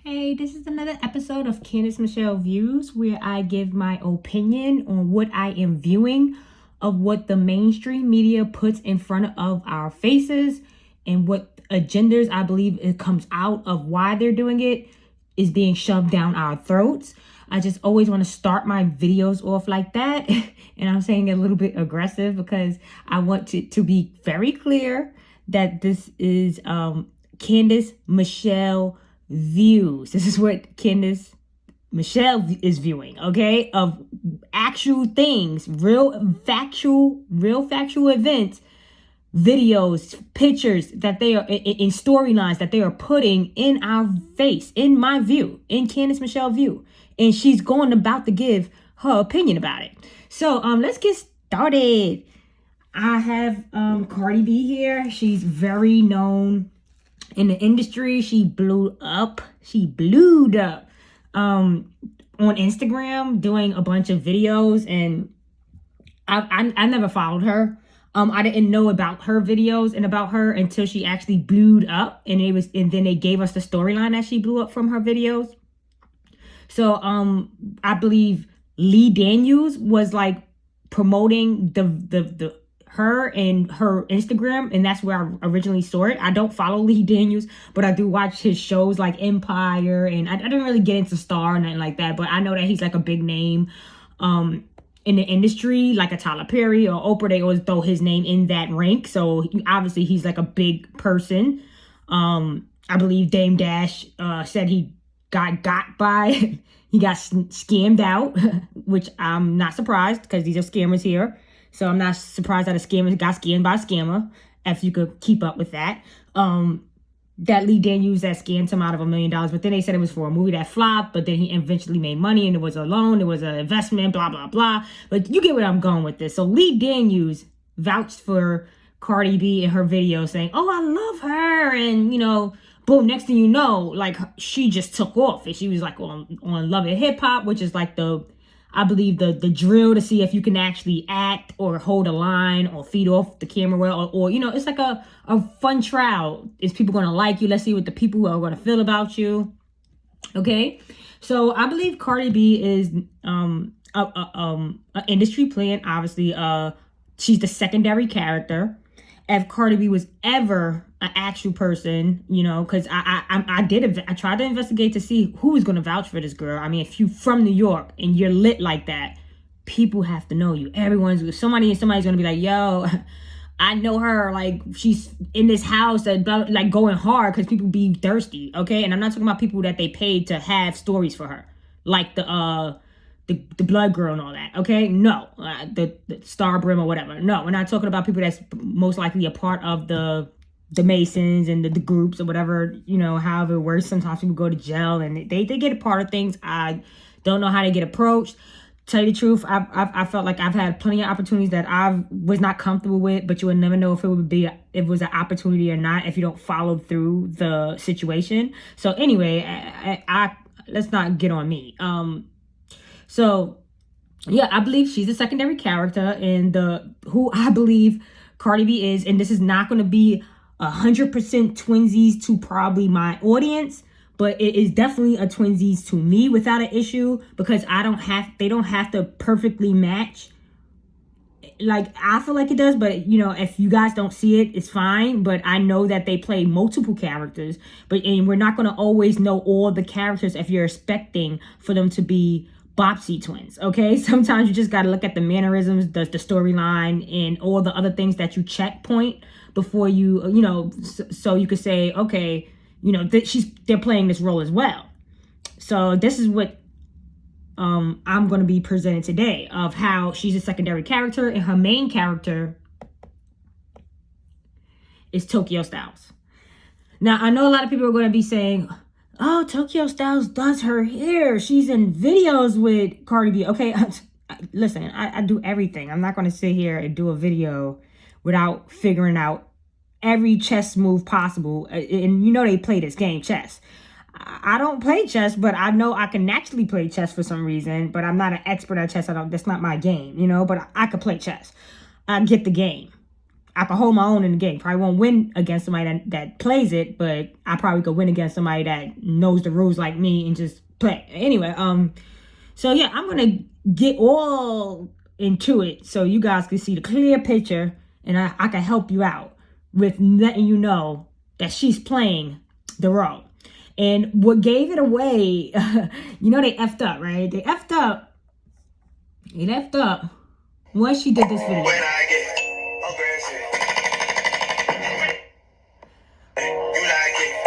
Hey, this is another episode of Candice Michelle Views, where I give my opinion on what I am viewing of what the mainstream media puts in front of our faces and what agendas I believe it comes out of why they're doing it is being shoved down our throats. I just always want to start my videos off like that. And I'm saying a little bit aggressive because I want to be very clear that this is Candice Michelle Views. This is what Candice Michelle is viewing, okay? Of actual things, real factual events, videos, pictures that they are in storylines that they are putting in our face, in my view, in Candice Michelle view. And she's about to give her opinion about it. So let's get started. I have Cardi B here. She's very known in the industry. She blew up on Instagram doing a bunch of videos, and I never followed her. I didn't know about her videos and about her until she actually blew up, and then they gave us the storyline that she blew up from her videos. So I believe Lee Daniels was like promoting the her and her Instagram, and that's where I originally saw it. I don't follow Lee Daniels, but I do watch his shows like Empire, and I didn't really get into Star or nothing like that, but I know that he's like a big name in the industry, like a Tyler Perry or Oprah. They always throw his name in that rank, so obviously he's like a big person. I believe Dame Dash said he got by he got scammed out, which I'm not surprised because these are scammers here. So I'm not surprised that a scammer got scammed by a scammer, if you could keep up with that. That Lee Daniels that scammed him out of $1 million, but then they said it was for a movie that flopped, but then he eventually made money and it was a loan, it was an investment, blah, blah, blah. But you get where I'm going with this. So Lee Daniels vouched for Cardi B in her video saying, oh, I love her. And, boom, next thing you know, like she just took off and she was like on Love and Hip Hop, which is like I believe the drill to see if you can actually act or hold a line or feed off the camera well, or it's like a fun trial. Is people going to like you? Let's see what the people are going to feel about you. Okay. So I believe Cardi B is an industry plant. Obviously, she's the secondary character. If Cardi B was ever an actual person, because I tried to investigate to see who was going to vouch for this girl. I mean, if you from New York and you're lit like that, people have to know you. Somebody's going to be like, yo, I know her. Like, she's in this house and like going hard because people be thirsty. Okay. And I'm not talking about people that they paid to have stories for her, like the blood girl and all that. Okay. No, the Star Brim or whatever. No, we're not talking about people that's most likely a part of the Masons and the groups or whatever, however it works. Sometimes people go to jail and they get a part of things. I don't know how they get approached. Tell you the truth, I felt like I've had plenty of opportunities that I was not comfortable with, but you would never know if it was an opportunity or not if you don't follow through the situation. So anyway, I let's not get on me. So yeah, I believe she's a secondary character, and who I believe Cardi B is, and this is not going to be 100% twinsies to probably my audience, but it is definitely a twinsies to me without an issue, because they don't have to perfectly match. Like, I feel like it does, but if you guys don't see it, it's fine. But I know that they play multiple characters, and we're not going to always know all the characters if you're expecting for them to be Bopsy twins. Okay, sometimes you just got to look at the mannerisms, the storyline, and all the other things that you checkpoint before you so you could say, okay, they're playing this role as well. So this is what I'm going to be presented today, of how she's a secondary character and her main character is Tokyo Stylez. Now, I know a lot of people are going to be saying, oh, Tokyo Stylez does her hair, she's in videos with Cardi B. Okay, listen, I do everything. I'm not going to sit here and do a video without figuring out every chess move possible. And they play this game, chess. I don't play chess, but I know I can naturally play chess for some reason, but I'm not an expert at chess. That's not my game, but I could play chess. I get the game. I could hold my own in the game. Probably won't win against somebody that plays it, but I probably could win against somebody that knows the rules like me and just play. Anyway, so yeah, I'm gonna get all into it so you guys can see the clear picture, and I can help you out with letting you know that she's playing the role. And what gave it away, you know, they effed up, right? They effed up. They effed up once she did this video. When I get aggressive, you like it.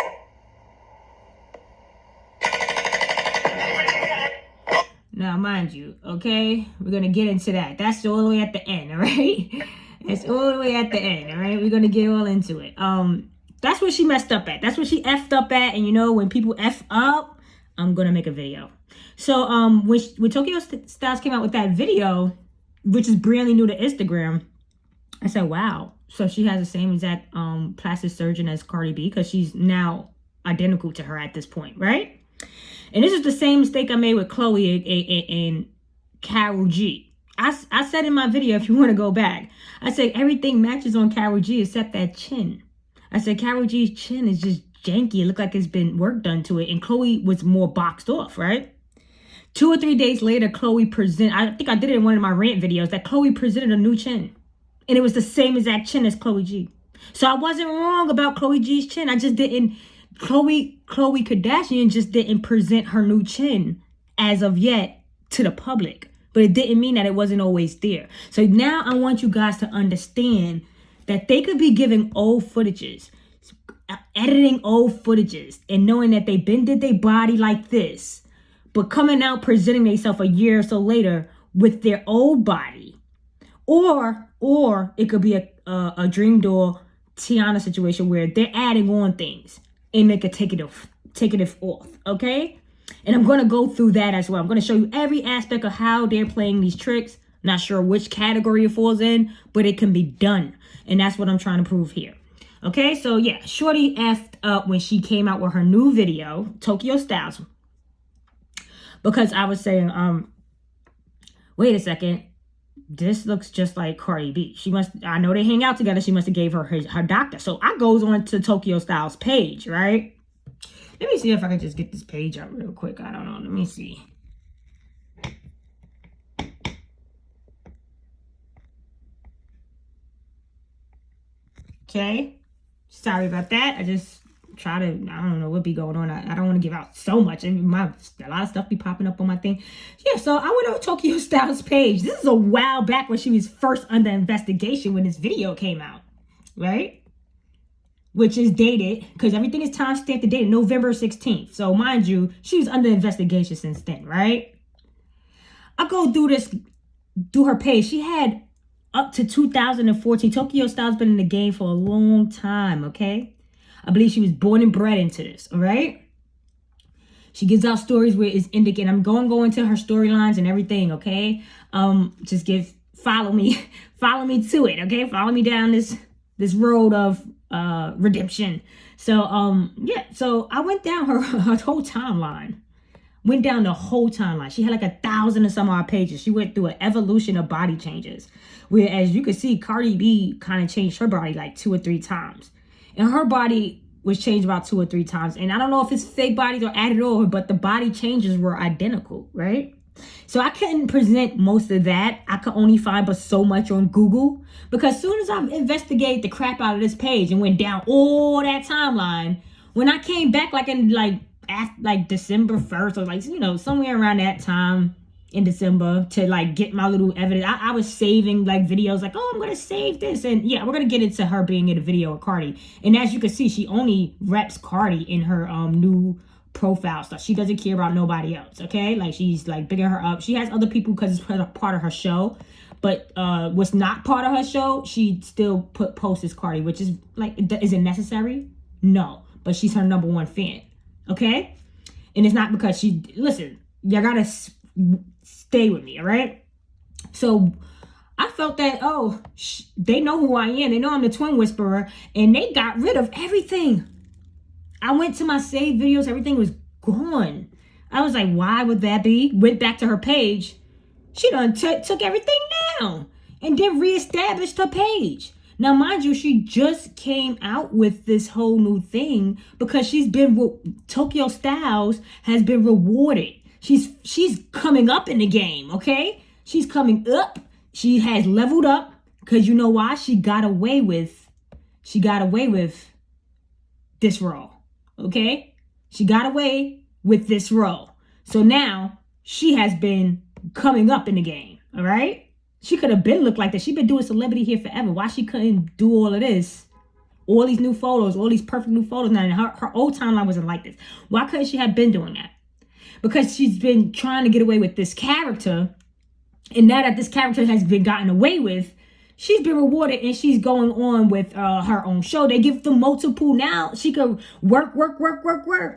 Now, mind you, okay, we're gonna get into that. That's all the way at the end, all right? It's all the way at the end, all right? We're gonna get all into it. That's what she messed up at. That's what she effed up at. And you know, when people F up, I'm gonna make a video. So when Tokyo Stylez came out with that video, which is brand new to Instagram, I said, wow. So she has the same exact plastic surgeon as Cardi B, because she's now identical to her at this point, right? And this is the same mistake I made with Chloe and Karol G. I said in my video, if you want to go back, I said everything matches on Karol G except that chin. I said Karol G's chin is just janky. It looked like it's been work done to it. And Chloe was more boxed off, right? 2 or 3 days later, Chloe I think I did it in one of my rant videos, that Chloe presented a new chin. And it was the same exact chin as Chloe G. So I wasn't wrong about Chloe G's chin. I just didn't, Khloe Kardashian just didn't present her new chin as of yet to the public. But it didn't mean that it wasn't always there. So now I want you guys to understand that they could be giving old footages, editing old footages, and knowing that they been did their body like this, but coming out presenting themselves a year or so later with their old body. Or it could be a Dream Doll Tiana situation where they're adding on things and they could take it off, okay? And I'm going to go through that as well. I'm going to show you every aspect of how they're playing these tricks. Not sure which category it falls in, but it can be done. And that's what I'm trying to prove here. Okay, so yeah, Shorty effed up when she came out with her new video, Tokyo Stylez. Because I was saying, wait a second, this looks just like Cardi B. I know they hang out together. She must have gave her doctor. So I goes on to Tokyo Stylez page, right? Let me see if I can just get this page up real quick. I don't know. Let me see. Okay. Sorry about that. I just try to, I don't know what be going on. I don't want to give out so much. A lot of stuff be popping up on my thing. Yeah, so I went on Tokyo Stylez page. This is a while back when she was first under investigation when this video came out, right? Which is dated, because everything is timestamped and dated November 16th. So mind you, she was under investigation since then, right? I go through her page. She had up to 2014. Tokyo Stylez been in the game for a long time, okay? I believe she was born and bred into this, all right? She gives out stories where it's indicating. I'm going into her storylines and everything, okay? Just follow me to it, okay? Follow me down this road of redemption. So yeah, so I went down her whole timeline. Went down the whole timeline. She had like 1,000 and some odd pages. She went through an evolution of body changes. Whereas you could see Cardi B kind of changed her body like 2 or 3 times. And her body was changed about 2 or 3 times. And I don't know if it's fake bodies or added over, but the body changes were identical, right? So I couldn't present most of that. I could only find but so much on Google. Because as soon as I investigated the crap out of this page and went down all that timeline, when I came back like December 1st or like, you know, somewhere around that time in December to like get my little evidence. I was saving like videos like, oh, I'm going to save this. And yeah, we're going to get into her being in a video with Cardi. And as you can see, she only reps Cardi in her new profile stuff. She doesn't care about nobody else. Okay. Like she's like bigging her up. She has other people because it's part of her show. But what's not part of her show, she still posts as Cardi, which is like, is it necessary? No. But she's her #1 fan. Okay? And it's not because listen, y'all gotta stay with me, all right? So I felt that, they know who I am. They know I'm the Twin Whisperer. And they got rid of everything. I went to my saved videos. Everything was gone. I was like, why would that be? Went back to her page. She done took everything down. And then reestablished her page. Now, mind you, she just came out with this whole new thing because Tokyo Stylez has been rewarded. She's coming up in the game, okay? She's coming up. She has leveled up because you know why? She got away with this role, okay? She got away with this role. So now she has been coming up in the game, all right? She could have been looked like that. She's been doing celebrity here forever. Why she couldn't do all of this? All these new photos, all these perfect new photos. Now, her old timeline wasn't like this. Why couldn't she have been doing that? Because she's been trying to get away with this character. And now that this character has been gotten away with, she's been rewarded and she's going on with her own show. They give them multiple now. She could work.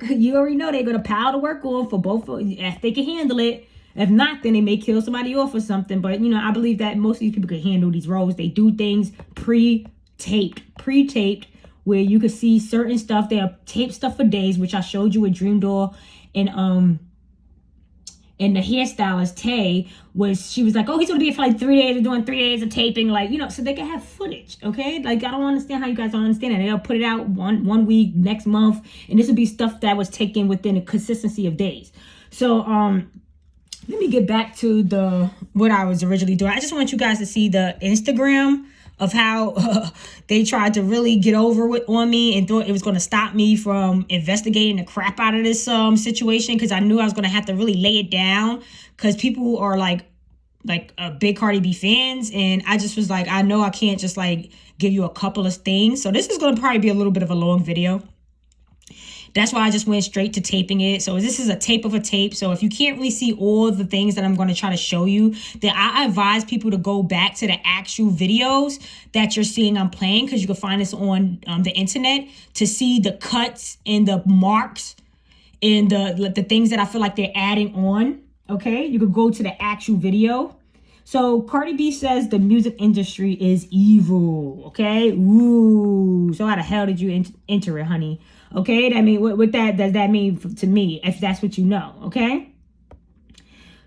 You already know they're going to pile the work on for both if they can handle it. If not, then they may kill somebody off or something. But, you know, I believe that most of these people can handle these roles. They do things pre-taped, where you could see certain stuff. They have taped stuff for days, which I showed you with Dream Doll and the hairstylist, Tay, she was like, oh, he's going to be here for like 3 days. They're doing 3 days of taping. Like, you know, so they can have footage, okay? Like, I don't understand how you guys don't understand it. They'll put it out one week, next month. And this would be stuff that was taken within a consistency of days. So, let me get back to what I was originally doing. I just want you guys to see the Instagram of how they tried to really get over on me and thought it was going to stop me from investigating the crap out of this situation, because I knew I was going to have to really lay it down because people are like big Cardi B fans, and I just was like, I know I can't just like give you a couple of things. So this is going to probably be a little bit of a long video. That's why I just went straight to taping it. So this is a tape of a tape. So if you can't really see all the things that I'm going to try to show you, then I advise people to go back to the actual videos that you're seeing I'm playing, because you can find this on the internet to see the cuts and the marks and the things that I feel like they're adding on. Okay, you could go to the actual video. So Cardi B says the music industry is evil. Okay, ooh. So how the hell did you enter it, honey? Okay, that mean what that does that mean to me, if that's what you know, okay?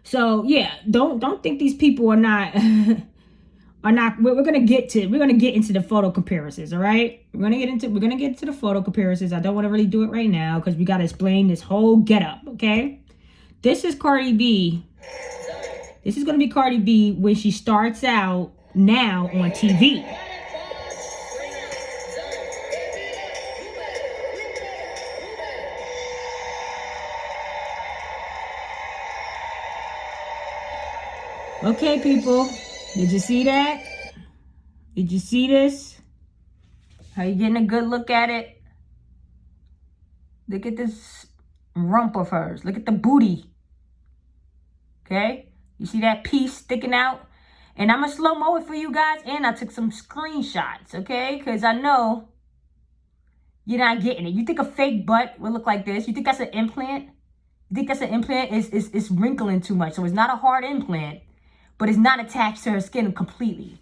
So yeah, don't think these people are not we're gonna get into the photo comparisons, all right? We're gonna get into the photo comparisons. I don't want to really do it right now because we gotta explain this whole getup, okay? This is Cardi B. This is gonna be Cardi B when she starts out now on TV. Okay, people, did you see that? Did you see this? Are you getting a good look at it? Look at this rump of hers. Look at the booty. Okay? You see that piece sticking out? And I'm going to slow-mo it for you guys. And I took some screenshots, okay? Because I know you're not getting it. You think a fake butt will look like this? You think that's an implant? You think that's an implant? It's wrinkling too much. So it's not a hard implant, but it's not attached to her skin completely.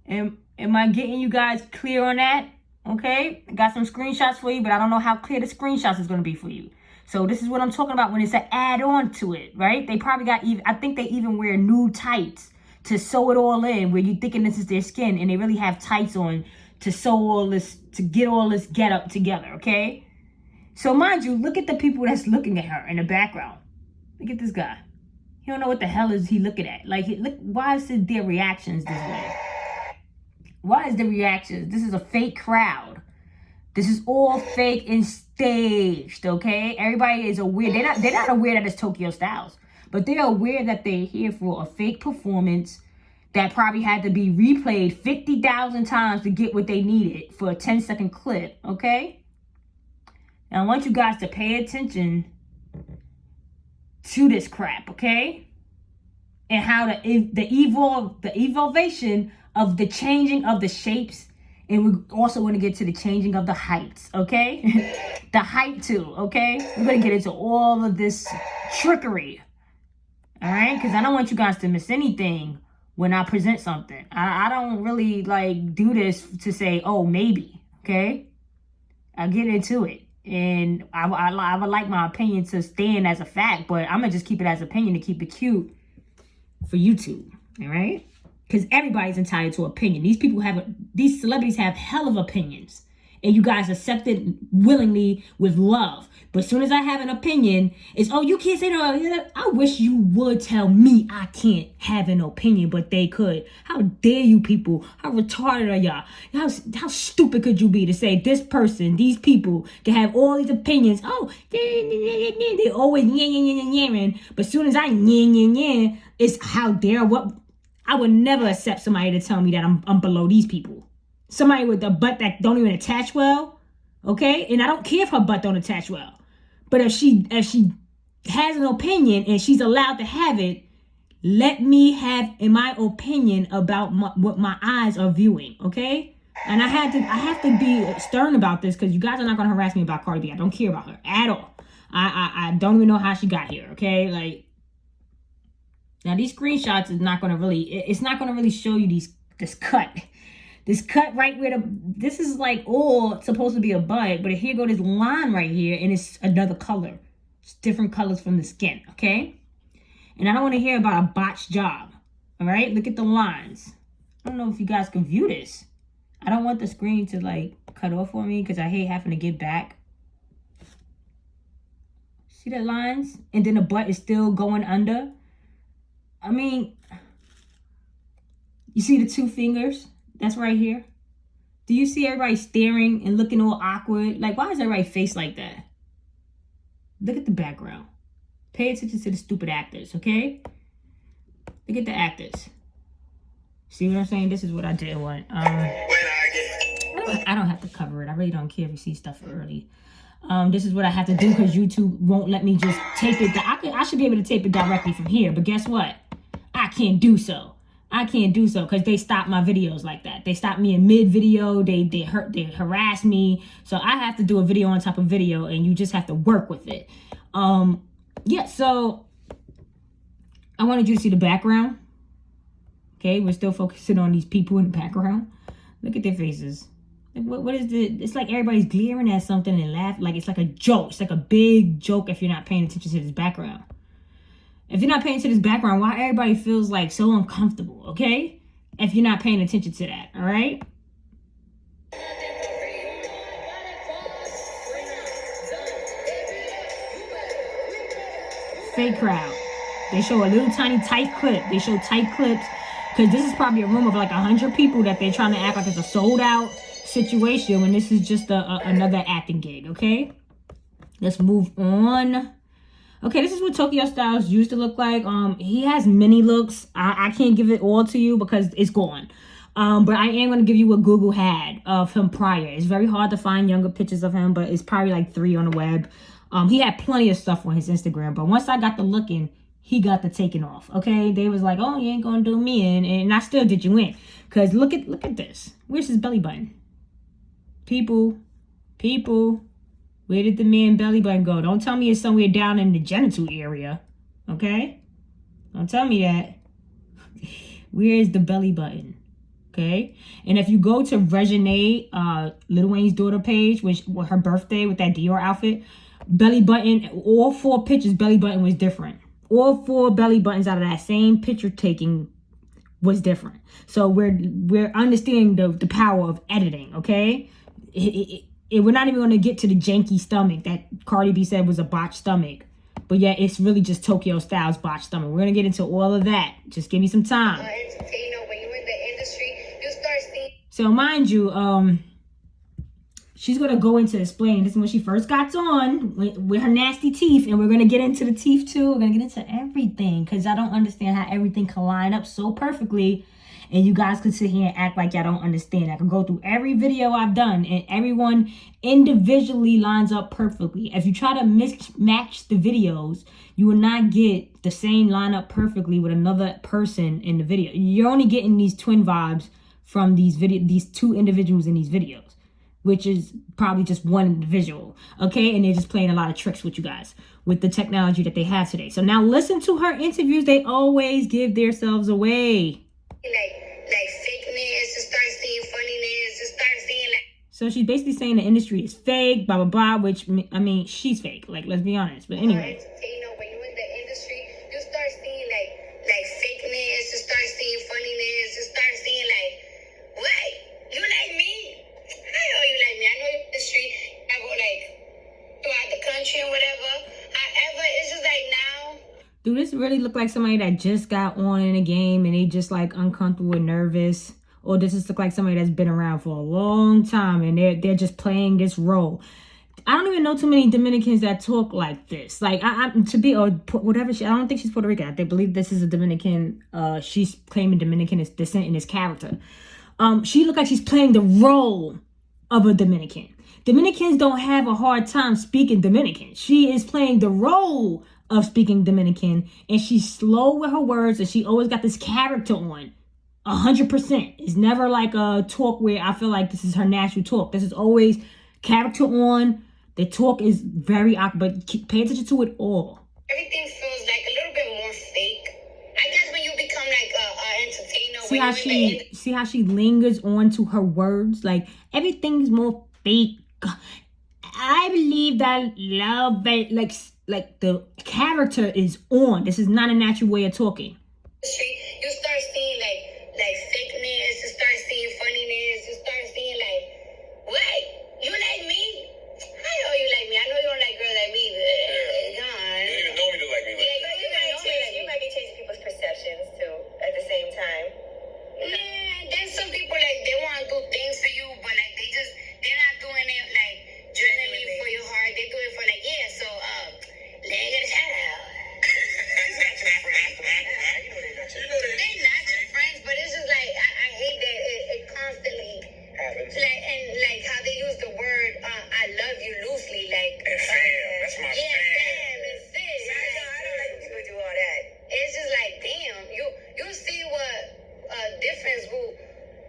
Am I getting you guys clear on that? Okay? I got some screenshots for you, but I don't know how clear the screenshots is going to be for you. So this is what I'm talking about when it's an add-on to it, right? They probably I think they even wear nude tights to sew it all in, where you're thinking this is their skin, and they really have tights on to sew all this, to get all this get-up together, okay? So mind you, look at the people that's looking at her in the background. Look at this guy. He don't know what the hell is he looking at. Like, look, why is their reactions this way? Why is the reactions? This is a fake crowd. This is all fake and staged, okay? Everybody is aware. They're not aware that it's Tokyo Stylez, but they're aware that they're here for a fake performance that probably had to be replayed 50,000 times to get what they needed for a 10-second clip, okay? Now, I want you guys to pay attention to this crap, okay? And how the evolution of the changing of the shapes. And we're also going to get to the changing of the heights, okay? The height too, okay? We're going to get into all of this trickery, all right? Because I don't want you guys to miss anything when I present something. I don't really, like, do this to say, oh, maybe, okay? I'll get into it. And I would like my opinion to stand as a fact, but I'm going to just keep it as opinion to keep it cute for YouTube, all right? Because everybody's entitled to opinion. These celebrities have hell of opinions. And you guys accept it willingly with love. But as soon as I have an opinion, it's, oh, you can't say that. I wish you would tell me I can't have an opinion, but they could. How dare you people? How retarded are y'all? How stupid could you be to say this person, these people can have all these opinions? Oh, they always yamming. But as soon as I yam, it's how dare what? I would never accept somebody to tell me that I'm below these people. Somebody with a butt that don't even attach well, okay? And I don't care if her butt don't attach well. But if she has an opinion and she's allowed to have it, let me have my opinion about what my eyes are viewing, okay? And I have to be stern about this because you guys are not going to harass me about Cardi B. I don't care about her at all. I don't even know how she got here, okay? Like, now these screenshots is not going to really, it's not going to really show you this cut. This cut right where this is like all supposed to be a butt, but here go this line right here and it's another color. It's different colors from the skin, okay? And I don't want to hear about a botched job, all right? Look at the lines. I don't know if you guys can view this. I don't want the screen to like cut off for me because I hate having to get back. See the lines? And then the butt is still going under. I mean, you see the two fingers? That's right here. Do you see everybody staring and looking all awkward? Like, why is everybody face like that? Look at the background. Pay attention to the stupid actors, okay? Look at the actors. See what I'm saying? This is what I did want. I don't have to cover it. I really don't care if you see stuff early. This is what I have to do because YouTube won't let me just tape it. I should be able to tape it directly from here, but guess what? I can't do so. I can't do so because they stop my videos like that. They stop me in mid-video. They harass me. So I have to do a video on top of video and you just have to work with it. Yeah, so I wanted you to see the background. Okay, we're still focusing on these people in the background. Look at their faces. Like, what is it? It's like everybody's glaring at something and laughing. Like it's like a joke. It's like a big joke if you're not paying attention to this background. If you're not paying attention to this background, why everybody feels like so uncomfortable, okay? If you're not paying attention to that, all right? Fake crowd. They show a little tiny tight clip. They show tight clips because this is probably a room of like 100 people that they're trying to act like it's a sold out situation when this is just another acting gig, okay? Let's move on. Okay, this is what Tokyo Stylez used to look like. He has many looks. I can't give it all to you because it's gone. But I am going to give you what Google had of him prior. It's very hard to find younger pictures of him, but it's probably like 3 on the web. He had plenty of stuff on his Instagram, but once I got the looking, he got the taking off. Okay, they was like, "Oh, you ain't gonna do me in," and I still did you in. Cause look at this. Where's his belly button? People. Where did the man belly button go? Don't tell me it's somewhere down in the genital area. Okay? Don't tell me that. Where is the belly button? Okay? And if you go to Regine, Lil Wayne's daughter page, which was her birthday with that Dior outfit, belly button, all 4 pictures, belly button was different. All 4 belly buttons out of that same picture taking was different. So we're understanding the power of editing, okay? We're not even going to get to the janky stomach that Cardi B said was a botched stomach. But yeah, it's really just Tokyo Stylez botched stomach. We're going to get into all of that. Just give me some time. When you're in the industry, you start seeing. So mind you, she's going to go into explaining. This is when she first got on with her nasty teeth. And we're going to get into the teeth too. We're going to get into everything. Because I don't understand how everything can line up so perfectly. And you guys could sit here and act like y'all don't understand. I could go through every video I've done. And everyone individually lines up perfectly. If you try to match the videos, you will not get the same lineup perfectly with another person in the video. You're only getting these twin vibes from these 2 individuals in these videos, which is probably just one individual, okay? And they're just playing a lot of tricks with you guys with the technology that they have today. So now listen to her interviews. They always give themselves away. Like fakeness, to start seeing funniness, to start seeing like. So she's basically saying the industry is fake, blah, blah, blah, which, I mean, she's fake. Like, let's be honest. But anyway. When you're in the industry, you start seeing like fakeness, to start seeing funniness, to Do this really look like somebody that just got on in a game and they just like uncomfortable and nervous? Or does this look like somebody that's been around for a long time and they're just playing this role? I don't even know too many Dominicans that talk like this. Like to be or whatever. I don't think she's Puerto Rican. I believe this is a Dominican. She's claiming Dominican descent in this character. She looked like she's playing the role of a Dominican. Dominicans don't have a hard time speaking Dominican. She is playing the role of speaking Dominican, and she's slow with her words, and she always got this character on. 100%. It's never like a talk where I feel like this is her natural talk. This is always character on. The talk is very awkward, but pay attention to it all. Everything feels like a little bit more fake. I guess when you become like a entertainer. See how she lingers on to her words? Like everything's more fake. I believe that love, like the character is on. This is not a natural way of talking. You start seeing like fakeness. You start seeing funniness. You start seeing like, what? You like me? I know you like me. I know you don't like girls like me. But, You don't even know me to like me. you might be changing people's perceptions too at the same time. Nah, there's some people like they want to do things for you, but like they're not doing it like genuinely for your heart. They do it for like, yeah. So let me get a shout out. They're not your friends, but it's just like I hate that it constantly happens. Like and like how they use the word "I love you" loosely, like And fam, that's my yeah, fam. fam, and sis. I don't like when people do all that. It's just like, damn, you see what difference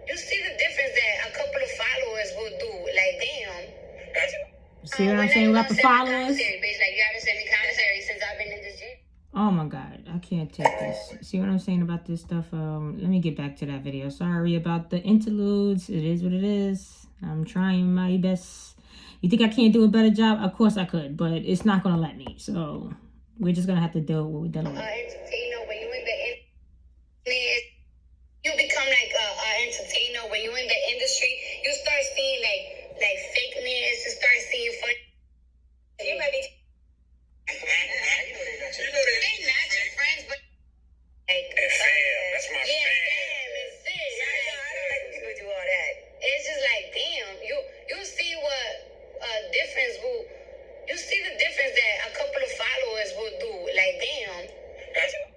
you see the difference that a couple of followers will do. Like, damn. See what I'm saying about the followers? Bitch, like you haven't sent me commissary since I've been in this gym. Oh my God, I can't take this. See what I'm saying about this stuff? Let me get back to that video. Sorry about the interludes. It is what it is. I'm trying my best. You think I can't do a better job? Of course I could, but it's not gonna let me. So we're just gonna have to deal with what we're dealing with. Entertainer, when you in the you become like a entertainer. When you're in the industry, you start seeing like fakeness. You start seeing fun. You might be. They're not your friends, but like And fam, that's my yeah, fam. fam, and sis. I don't like when people do all that. It's just like, damn, you see what difference you see the difference that a couple of followers will do. Like, damn.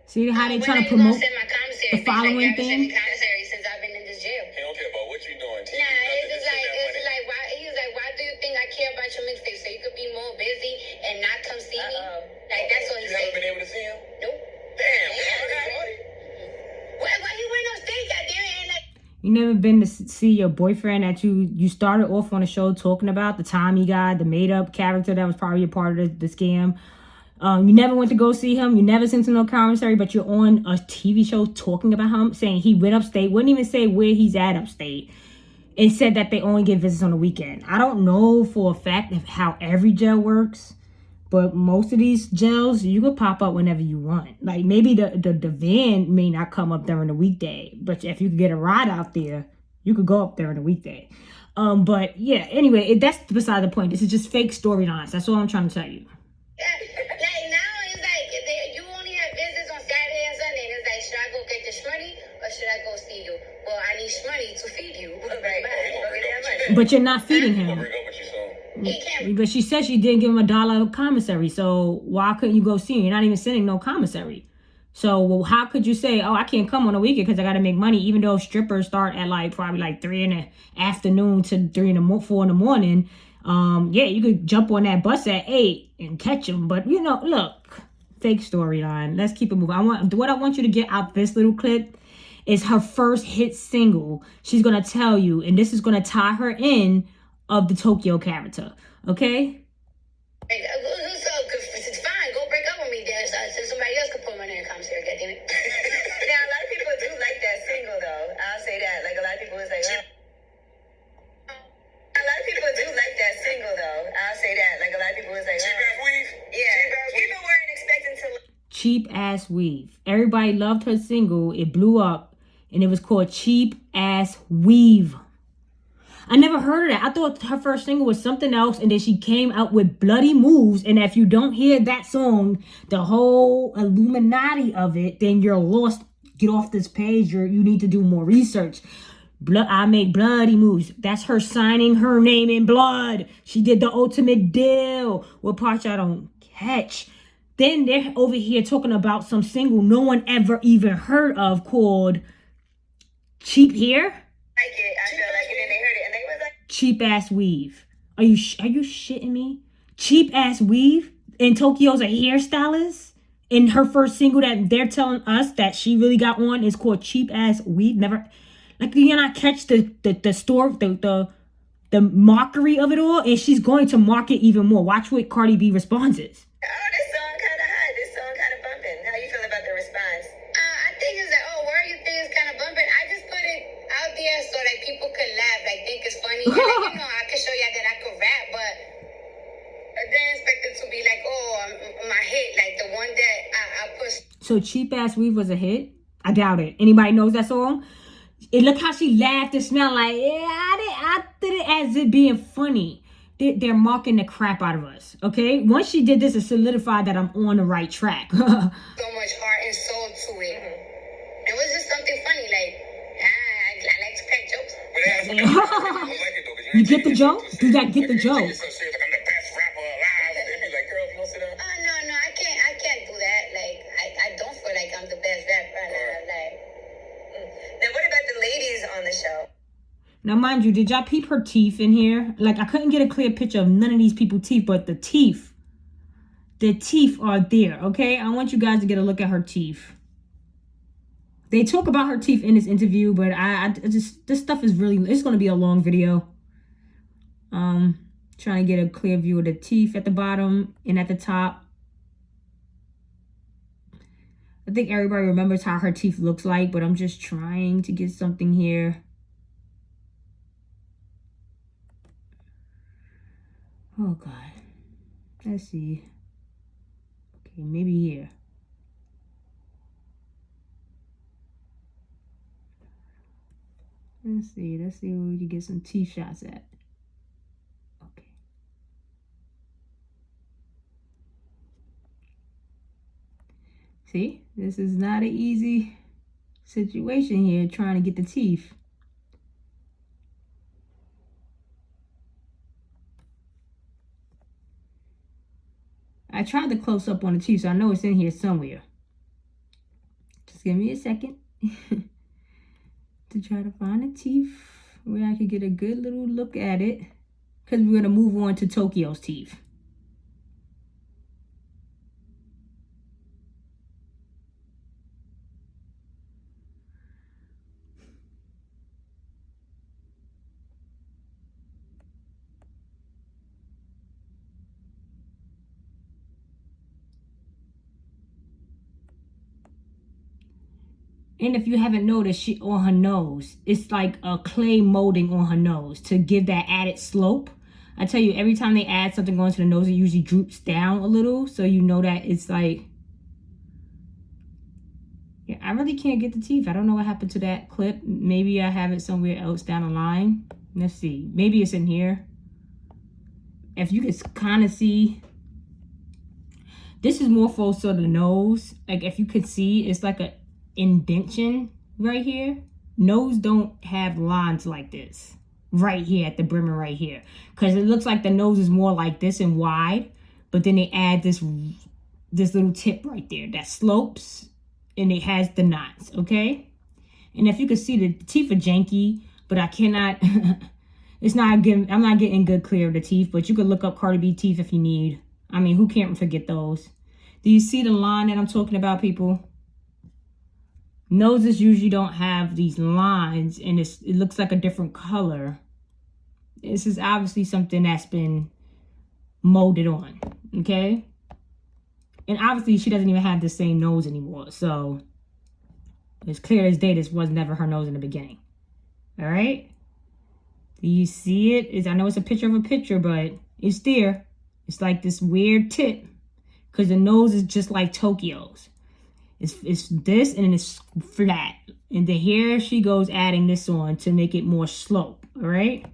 See how they When trying are to you gonna promote send my commissary? the following Bitch, like, you haven't sent me thing? commissary since I've been in this jail. He don't care about what you doing. Nah, it's just like why he was like, why do you think I care about your mixtape? So you could be more busy and not come see me? Like that's what he You haven't said. been able to see him? Nope. Damn, Why he went on stage that day and like You never been to see your boyfriend that you started off on a show talking about, the Tommy guy, the made up character that was probably a part of the scam. You never went to go see him. You never sent him no commissary, but you're on a TV show talking about him, saying he went upstate. Wouldn't even say where he's at upstate. And said that they only get visits on the weekend. I don't know for a fact of how every jail works, but most of these jails, you could pop up whenever you want. Like maybe the van may not come up during the weekday, but if you could get a ride out there, you could go up there on the weekday. But yeah, anyway, that's beside the point. This is just fake storylines. That's all I'm trying to tell you. like now it's like you only have visits on Saturday and Sunday. And it's like, should I go get the shmoney or should I go see you? Well, I need shmoney to feed you. Right. But you're not feeding I'll him. bring up with you soon. He can't. But she said she didn't give him $1 commissary. So why couldn't you go see him? You're not even sending no commissary. So well, how could you say, oh, I can't come on a weekend because I got to make money, even though strippers start at like probably like 3 in the afternoon to 4 in the morning. Yeah, you could jump on that bus at 8 and catch them. But, you know, look, fake storyline. Let's keep it moving. What I want you to get out this little clip is her first hit single. She's going to tell you, and this is going to tie her in of the Tokyo character. Okay? It's fine. Go break up with me then. So somebody else could put my name in the commissary. Goddammit. Now, a lot of people do like that single, though. I'll say that. Like, a lot of people is like, a lot of people do like that single, though. I'll say that. Like, a lot of people is like, Cheap ass weave? yeah. People weren't expecting to. Cheap Ass Weave. Everybody loved her single. It blew up, and it was called Cheap Ass Weave. I never heard of that. I thought her first single was something else, and then she came out with Bloody Moves. And if you don't hear that song, the whole Illuminati of it, then you're lost. Get off this page. You need to do more research. I make bloody moves. That's her signing her name in blood. She did the ultimate deal. What part y'all don't catch? Then they're over here talking about some single no one ever even heard of called Cheap Hair. Like it. I feel like it, and they heard it, and they was like, Cheap ass weave. Are you shitting me? Cheap ass weave. And Tokyo's a hairstylist. And her first single that they're telling us that she really got on is called Cheap Ass Weave. Never, like, you not catch the mockery of it all, and she's going to market even more. Watch what Cardi B responds is. oh, this song kind of hot. This song kind of bumping. How you feel about the response? I think it's like, oh, where you think it's kind of bumping? I just put it out there so like people could laugh, like think it's funny. And, like, I could show y'all that I could rap, but I didn't expect it to be like, oh, my hit, like the one that I pushed. So Cheap Ass Weave was a hit? I doubt it. Anybody knows that song? And look how she laughed and smelled like, yeah, I did it as it being funny. They're mocking the crap out of us, okay? Once she did this, it solidified that I'm on the right track. So much heart and soul to it. It was just something funny, like, I like to crack jokes. But they also like it though, 'cause You ain't get the taking joke? yourself Do too that serious. get the Like, you joke? take yourself serious, like I'm the best rapper alive. They be like, girl, if you don't sit down. Oh, no, I can't do that. Like, I don't feel like I'm the best rapper alive. Like, Now, what about the ladies on the show? Now, mind you, did y'all peep her teeth in here? Like, I couldn't get a clear picture of none of these people's teeth, but the teeth are there, okay? I want you guys to get a look at her teeth. They talk about her teeth in this interview, but I just, this stuff is really, it's going to be a long video. Trying to get a clear view of the teeth at the bottom and at the top. I think everybody remembers how her teeth looks like, but I'm just trying to get something here. Oh, God. Let's see. Okay, maybe here. Let's see where we can get some teeth shots at. Okay. See, this is not an easy situation here, trying to get the teeth. I tried to close up on the teeth, so I know it's in here somewhere. Just give me a second to try to find the teeth where I could get a good little look at it, because we're going to move on to Tokyo's teeth. And if you haven't noticed, she on her nose, it's like a clay molding on her nose to give that added slope. I tell you, every time they add something onto the nose, it usually droops down a little. So you know that it's like, yeah, I really can't get the teeth. I don't know what happened to that clip. Maybe I have it somewhere else down the line. Let's see. Maybe it's in here. If you can kind of see, this is more for so the nose. Like if you could see, it's like a indentation right here. Nose don't have lines like this right here at the brim right here, because it looks like the nose is more like this and wide, but then they add this little tip right there that slopes and it has the knots. Okay, and if you can see, the teeth are janky, but I cannot it's not good. I'm not getting good clear of the teeth, but you could look up Cardi B teeth if you need. I mean, who can't forget those? Do you see the line that I'm talking about, people? Noses usually don't have these lines, and it looks like a different color. This is obviously something that's been molded on, okay? And obviously she doesn't even have the same nose anymore, so it's clear as day this was never her nose in the beginning. All right? Do you see it? I know it's a picture of a picture, but it's there. It's like this weird tip, because the nose is just like Tokyo's. It's this, and then it's flat. And then here she goes adding this on to make it more slope, all right?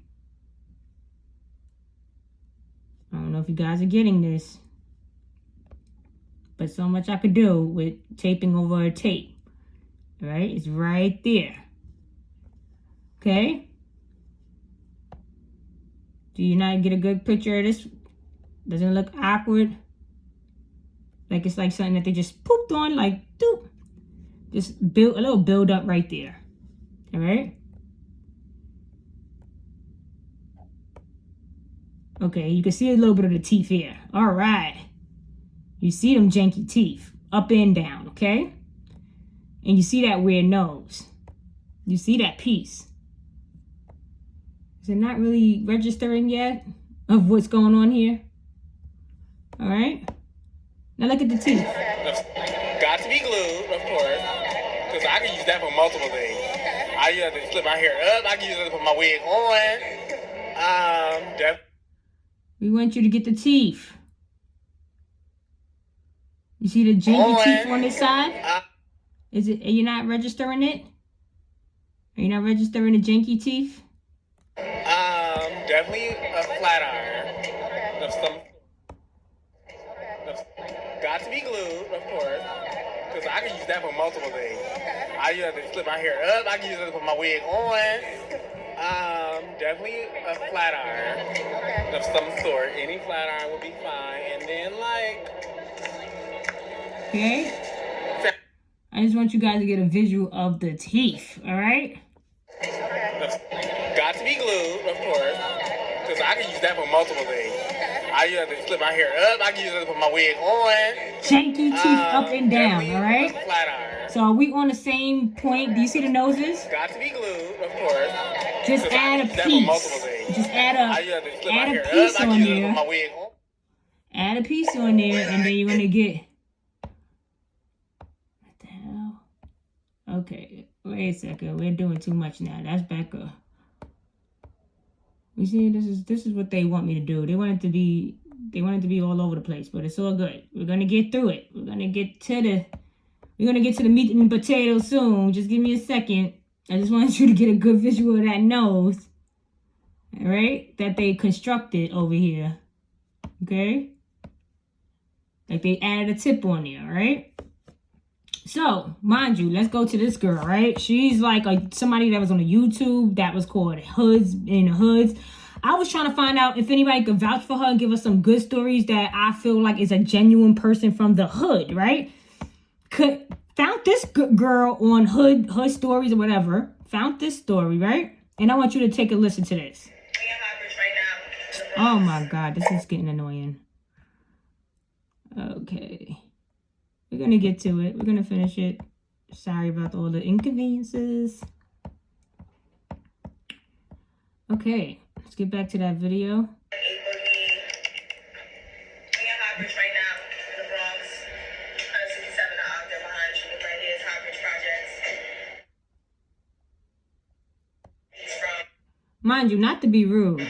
I don't know if you guys are getting this. But so much I could do with taping over a tape. All right? It's right there. Okay? Do you not get a good picture of this? Doesn't it look awkward? Like it's like something that they just pooped on, like, doop. Just build a little build up right there. All right? Okay, you can see a little bit of the teeth here. All right. You see them janky teeth, up and down, okay? And you see that weird nose. You see that piece. Is it not really registering yet of what's going on here? All right? Now look at the teeth. Got to be glued, of course, because I can use that for multiple things. I use it to flip my hair up. I can use it to put my wig on. We want you to get the teeth. You see the janky teeth on this side? Are you not registering it? Are you not registering the janky teeth? Definitely a flat iron. Of some. Got to be glued, of course, because I can use that for multiple things. I use it to flip my hair up. I can use it to put my wig on. Definitely a flat iron of some sort. Any flat iron would be fine. And then, like... Okay? I just want you guys to get a visual of the teeth, all right? Got to be glued, of course, because I can use that for multiple things. I use it to flip my hair up. I can use it to put my wig on. Janky teeth up and down, all right? Flat iron. So are we on the same point? Do you see the noses? Got to be glued, of course. Just add a piece. Just add a piece on there. Add a piece on there, and then you're gonna get. What the hell? Okay, wait a second. We're doing too much now. That's back up. You see, this is what they want me to do. They want it to be all over the place, but it's all good. We're gonna get through it. We're gonna get to the meat and potatoes soon. Just give me a second. I just want you to get a good visual of that nose. All right? That they constructed over here. Okay? Like they added a tip on there, all right? So, mind you, let's go to this girl, right? She's like somebody that was on a YouTube that was called Hoods in the Hoods. I was trying to find out if anybody could vouch for her and give us some good stories that I feel like is a genuine person from the hood, right? Found this girl on Hood Stories or whatever. Found this story, right? And I want you to take a listen to this. Oh my God, this is getting annoying. Okay. We're going to get to it. We're going to finish it. Sorry about all the inconveniences. Okay, let's get back to that video. Mind you, not to be rude,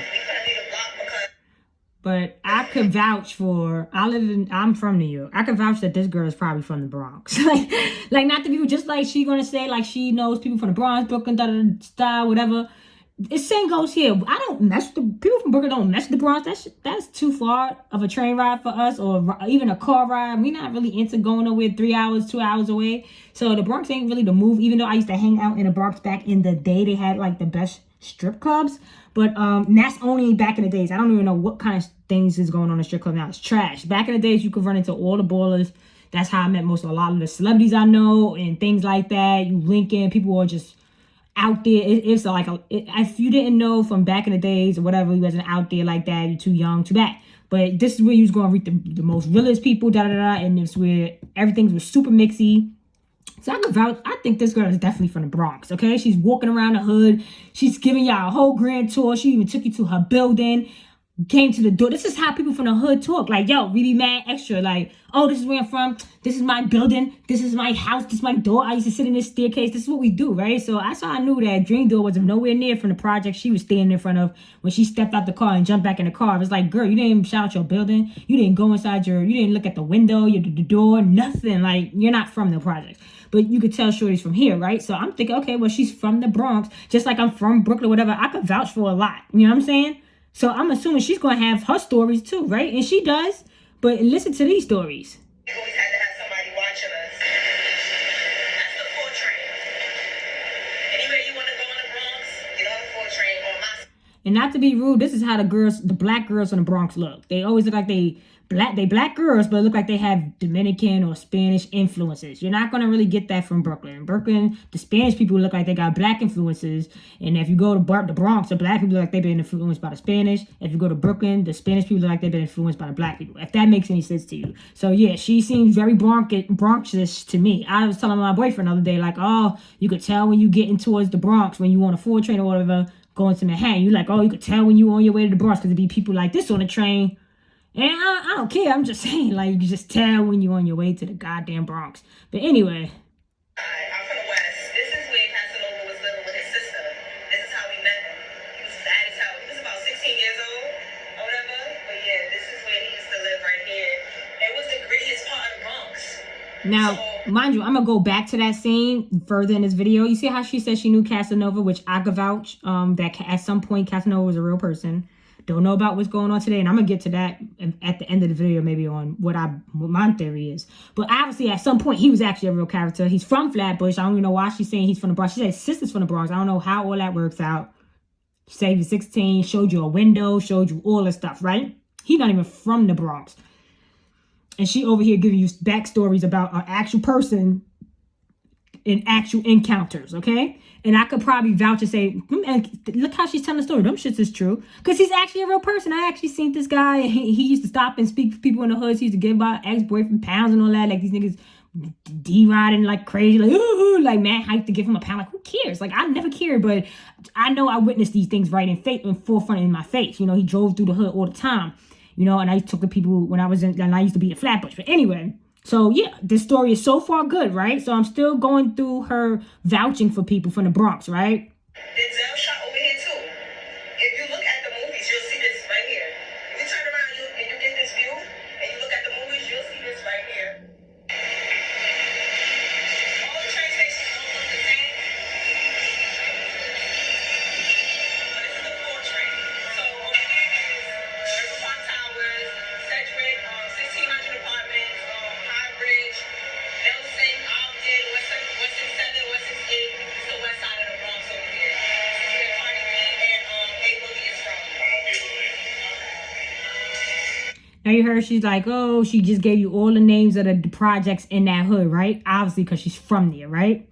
but I could vouch for, I'm from New York. I could vouch that this girl is probably from the Bronx. like not to be, just like she gonna say like she knows people from the Bronx, Brooklyn, style, whatever. The same goes here. I don't mess with the people from Brooklyn. Don't mess with the Bronx. That's too far of a train ride for us, or even a car ride. We not really into going nowhere 3 hours, 2 hours away. So the Bronx ain't really the move. Even though I used to hang out in the Bronx back in the day, they had like the best strip clubs. But that's only back in the days. I don't even know what kind of things is going on in the strip club now. It's trash. Back in the days, you could run into all the ballers. That's how I met a lot of the celebrities I know and things like that. You link in, people are just out there. It's like if you didn't know from back in the days or whatever, you wasn't out there like that, you're too young, too bad. But this is where you was going to reach the most realest people, and it's where everything was super mixy. So I can vouch, I think this girl is definitely from the Bronx, okay? She's walking around the hood. She's giving y'all a whole grand tour. She even took you to her building, came to the door. This is how people from the hood talk. Like, yo, we be mad extra. Like, oh, this is where I'm from. This is my building. This is my house. This is my door. I used to sit in this staircase. This is what we do, right? So that's how I knew that Dream Door was nowhere near from the project she was standing in front of when she stepped out the car and jumped back in the car. It was like, girl, you didn't even shout out your building. You didn't go inside you didn't look at the window, the door, nothing. Like, you're not from the project. But you could tell Shorty's from here, right? So I'm thinking, okay, well, she's from the Bronx. Just like I'm from Brooklyn or whatever. I could vouch for a lot. You know what I'm saying? So I'm assuming she's going to have her stories too, right? And she does. But listen to these stories. We always had to have somebody watching us. That's the 4 train. Anywhere you want to go in the Bronx, get on the 4 train on my. And not to be rude, this is how the black girls from the Bronx look. They always look like they black girls, but look like they have Dominican or Spanish influences. You're not going to really get that from Brooklyn. In Brooklyn, the Spanish people look like they got black influences. And if you go to the Bronx, the black people look like they've been influenced by the Spanish. If you go to Brooklyn, the Spanish people look like they've been influenced by the black people. If that makes any sense to you. So yeah, she seems very Bronxish to me. I was telling my boyfriend the other day, like, oh, you could tell when you getting towards the Bronx, when you on a 4 train or whatever, going to Manhattan. You like, oh, you could tell when you on your way to the Bronx because there'd be people like this on the train. And I don't care. I'm just saying, like, you just tell when you're on your way to the goddamn Bronx. But anyway. I'm from the West. This is where Casanova was living with his sister. This is how we met him. He was bad as hell. He was about 16 years old or whatever. But yeah, this is where he used to live right here. It was the grittiest part of the Bronx. Now, mind you, I'm going to go back to that scene further in this video. You see how she said she knew Casanova, which I could vouch that at some point Casanova was a real person. Don't know about what's going on today, and I'm gonna get to that at the end of the video, maybe on what my theory is. But obviously, at some point, he was actually a real character. He's from Flatbush. I don't even know why she's saying he's from the Bronx. She said his sister's from the Bronx. I don't know how all that works out. She said he was 16, showed you a window, showed you all this stuff, right? He's not even from the Bronx. And she over here giving you backstories about an actual person in actual encounters, okay? And I could probably vouch and say, look how she's telling the story. Them shits is true. Because he's actually a real person. I actually seen this guy. He used to stop and speak for people in the hoods. He used to give out ex-boyfriend pounds and all that. Like, these niggas D-riding like crazy. Like, ooh, like, man, I have to give him a pound. Like, who cares? Like, I never cared. But I know I witnessed these things right in forefront in my face. You know, he drove through the hood all the time. You know, and I took the people when I was in, and I used to be in Flatbush. But anyway. So, yeah, this story is so far good, right? So I'm still going through her vouching for people from the Bronx, right? Denzel shot over here, too. If you look at the movies, you'll see this right here. If you turn around and you get this view, and you look at the movies, you'll see this right here. All the train stations don't look the same. But this is the 4 train. So, over here is Riverfront Towers, Sedgwick, 1600 apartments, Bridge, Nelson, Ogden, Western 7, Western 8. It's the west side of the Bronx over here. This is where Cardi B and A Boogie is from. Now you heard she's like, oh, she just gave you all the names of the projects in that hood, right? Obviously, because she's from there, right?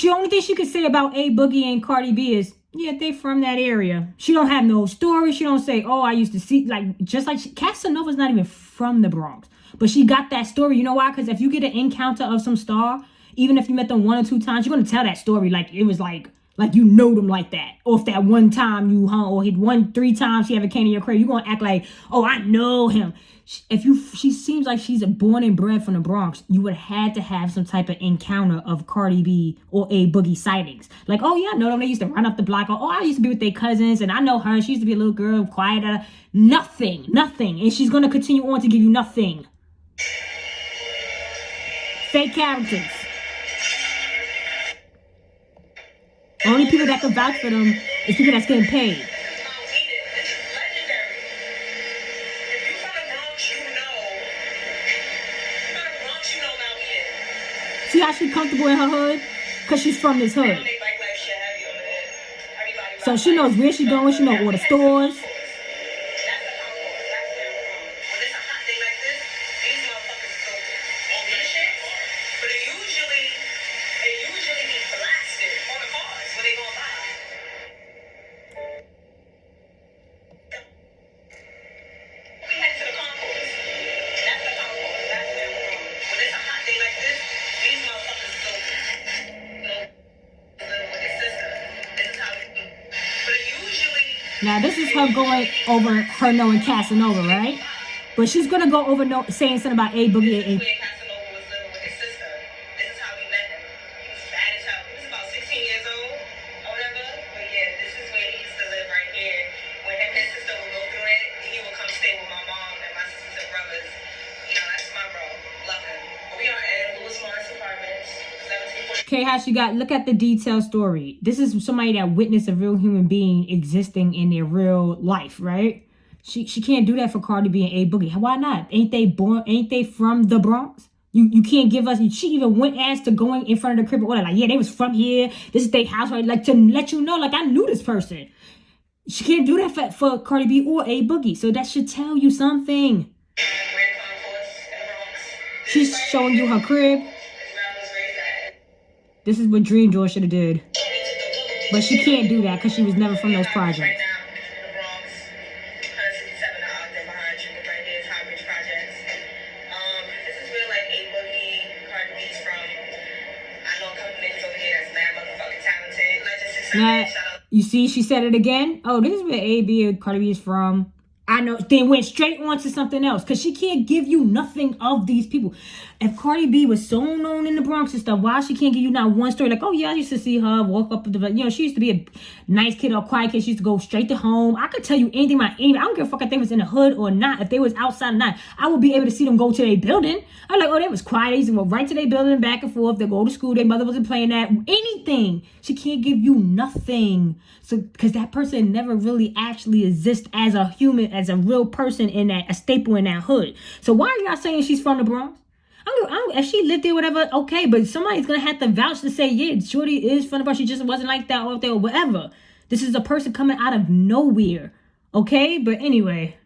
The only thing she could say about A Boogie and Cardi B is, yeah, they from that area. She don't have no story. She don't say, oh, I used to see, like, just like Casanova's not even from the Bronx. But she got that story. You know why? Because if you get an encounter of some star, even if you met them 1 or 2 times, you're going to tell that story like it was like you know them like that. Or if that one time you hung, or hit 3 times she ever came to your crib, you're going to act like, oh, I know him. She seems like she's born and bred from the Bronx. You would have had to have some type of encounter of Cardi B or A Boogie sightings. Like, oh, yeah, I know them. They used to run up the block. Or, oh, I used to be with their cousins, and I know her. She used to be a little girl, quiet. Nothing. And she's going to continue on to give you nothing. Fake characters. Only people that can vouch for them is people that's getting paid. See how she's comfortable in her hood? Because she's from this hood. So she knows where she's going. She knows all the stores. Now, this is her going over her knowing Casanova, right? But she's going to go over saying something about A Boogie. Casanova was living with his sister. This is how we met him. He was bad as hell. He was about 16 years old or whatever. But yeah, this is where he used to live right here. When him and his sister would go through it, he would come stay with my mom and my sisters and brothers. You know, that's my bro. Love him. But we are at Louis Morris Apartments, 1740. Okay, how she got, look at the detailed story. This is somebody that witnessed a real human being existing in their real life, right? She can't do that for Cardi B and A Boogie. Why not? Ain't they from the Bronx? You can't give us, she even went asked to going in front of the crib order, like, yeah, they was from here. This is their house, right? Like, to let you know, like, I knew this person. She can't do that for Cardi B or A Boogie. So that should tell you something. She's showing you her crib. This is what Dream Door should have did. But she can't do that because she was never from those projects. Now, you see, she said it again. Oh, this is where A, B, and Cardi B is from. I know. Then went straight on to something else because she can't give you nothing of these people. If Cardi B was so known in the Bronx and stuff, why she can't give you not one story? Like, oh yeah, I used to see her walk up the, she used to be a nice kid or quiet kid. She used to go straight to home. I could tell you anything about anything. I don't give a fuck if they was in the hood or not. If they was outside or not, I would be able to see them go to their building. I'm like, oh, they was quiet. They used to go right to their building, back and forth. They go to school. Their mother wasn't playing that. Anything. She can't give you nothing. So, because that person never really actually exists as a human, as a real person in that, a staple in that hood. So why are y'all saying she's from the Bronx? If she lived there, whatever, okay, but somebody's gonna have to vouch to say, yeah, Shorty is from the Bronx. She just wasn't like that out there or whatever. This is a person coming out of nowhere, okay? But anyway.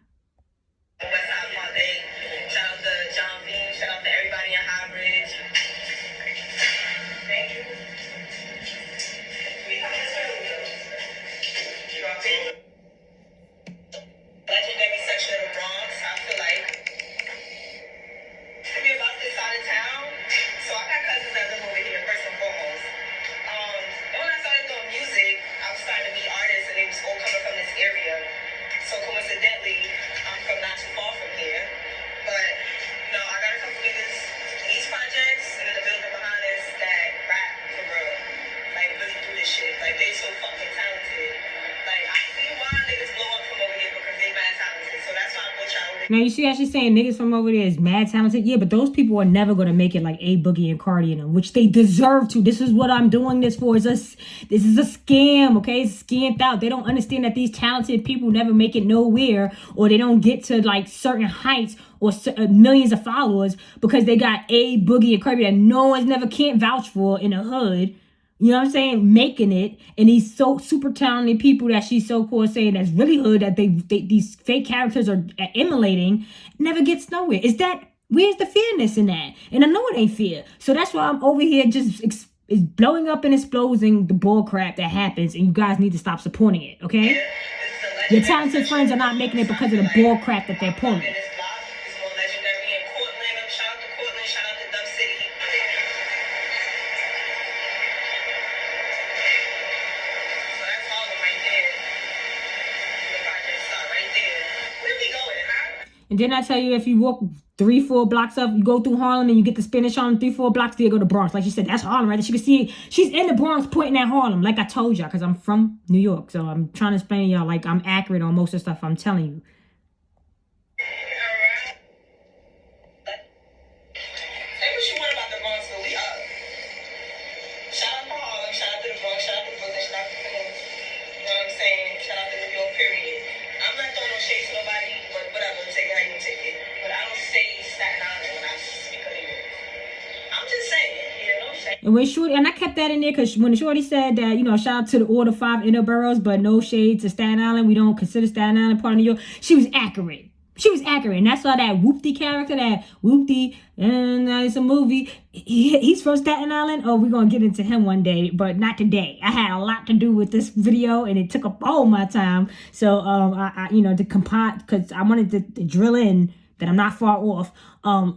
Now, you see how she's saying niggas from over there is mad talented? Yeah, but those people are never going to make it like A Boogie and Cardi and them, which they deserve to. This is what I'm doing this for. This is a scam, okay? It's scammed out. They don't understand that these talented people never make it nowhere, or they don't get to like certain heights or millions of followers because they got A Boogie and Cardi that no one's never can't vouch for in the hood. You know what I'm saying? Making it. And these so super talented people that she's so cool saying that's really hood that they these fake characters are emulating never gets nowhere. Where's the fairness in that? And I know it ain't fair. So that's why I'm over here just is blowing up and exploding the bull crap that happens, and you guys need to stop supporting it, okay? Your talented friends are not making it because of the bull crap that they're pulling. And didn't I tell you if you walk 3-4 blocks up, you go through Harlem and you get the Spanish Harlem, 3-4 blocks, there you go to Bronx. Like she said, that's Harlem, right? She can see she's in the Bronx pointing at Harlem. Like I told y'all, because I'm from New York. So I'm trying to explain to y'all like I'm accurate on most of the stuff I'm telling you. And when Shorty, and I kept that in there because when Shorty said that, shout out to all the 5 inner boroughs, but no shade to Staten Island. We don't consider Staten Island part of New York. She was accurate. And that's why that Whoopty character, that Whoopty, and it's a movie. He's from Staten Island. Oh, we're going to get into him one day, but not today. I had a lot to do with this video, and it took up all my time. So, to compile, because I wanted to drill in that I'm not far off.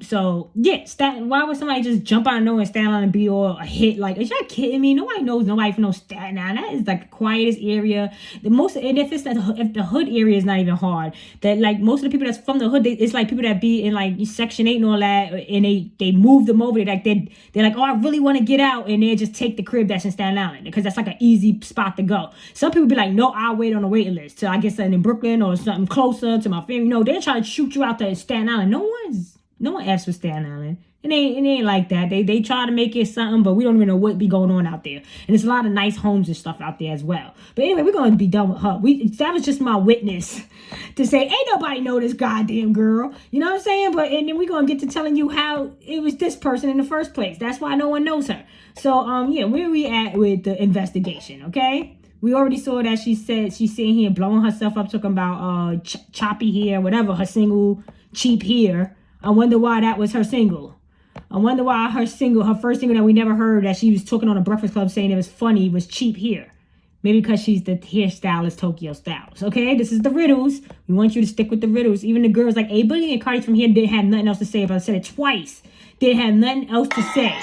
So yeah, why would somebody just jump out of nowhere and Staten Island and be all a hit? Like, is y'all kidding me? Nobody knows nobody from no Staten Island. That is like the quietest area. And if the hood area is not even hard, that like most of the people that's from the hood, it's like people that be in like Section 8 and all that, and they move them over there. Like they're like, oh, I really want to get out, and they just take the crib that's in Staten Island because that's like an easy spot to go. Some people be like, no, I'll wait on the waiting list till I get something in Brooklyn or something closer to my family. No, they're trying to shoot you out there in Staten Island. No one F's with Staten Island. It ain't like that. They try to make it something, but we don't even know what be going on out there. And there's a lot of nice homes and stuff out there as well. But anyway, we're going to be done with her. That was just my witness to say, ain't nobody know this goddamn girl. You know what I'm saying? And then we're going to get to telling you how it was this person in the first place. That's why no one knows her. So, yeah, where we at with the investigation, okay? We already saw that she said she's sitting here blowing herself up, talking about choppy hair, whatever, her single, cheap hair. I wonder why that was her single. I wonder why her first single that we never heard, that she was talking on a Breakfast Club saying it was funny, was cheap hair. Maybe because she's the hairstylist Tokyo Styles. Okay, this is the riddles. We want you to stick with the riddles. Even the girls like A Boogie and Cardi from here didn't have nothing else to say, but I said it twice. Didn't have nothing else to say.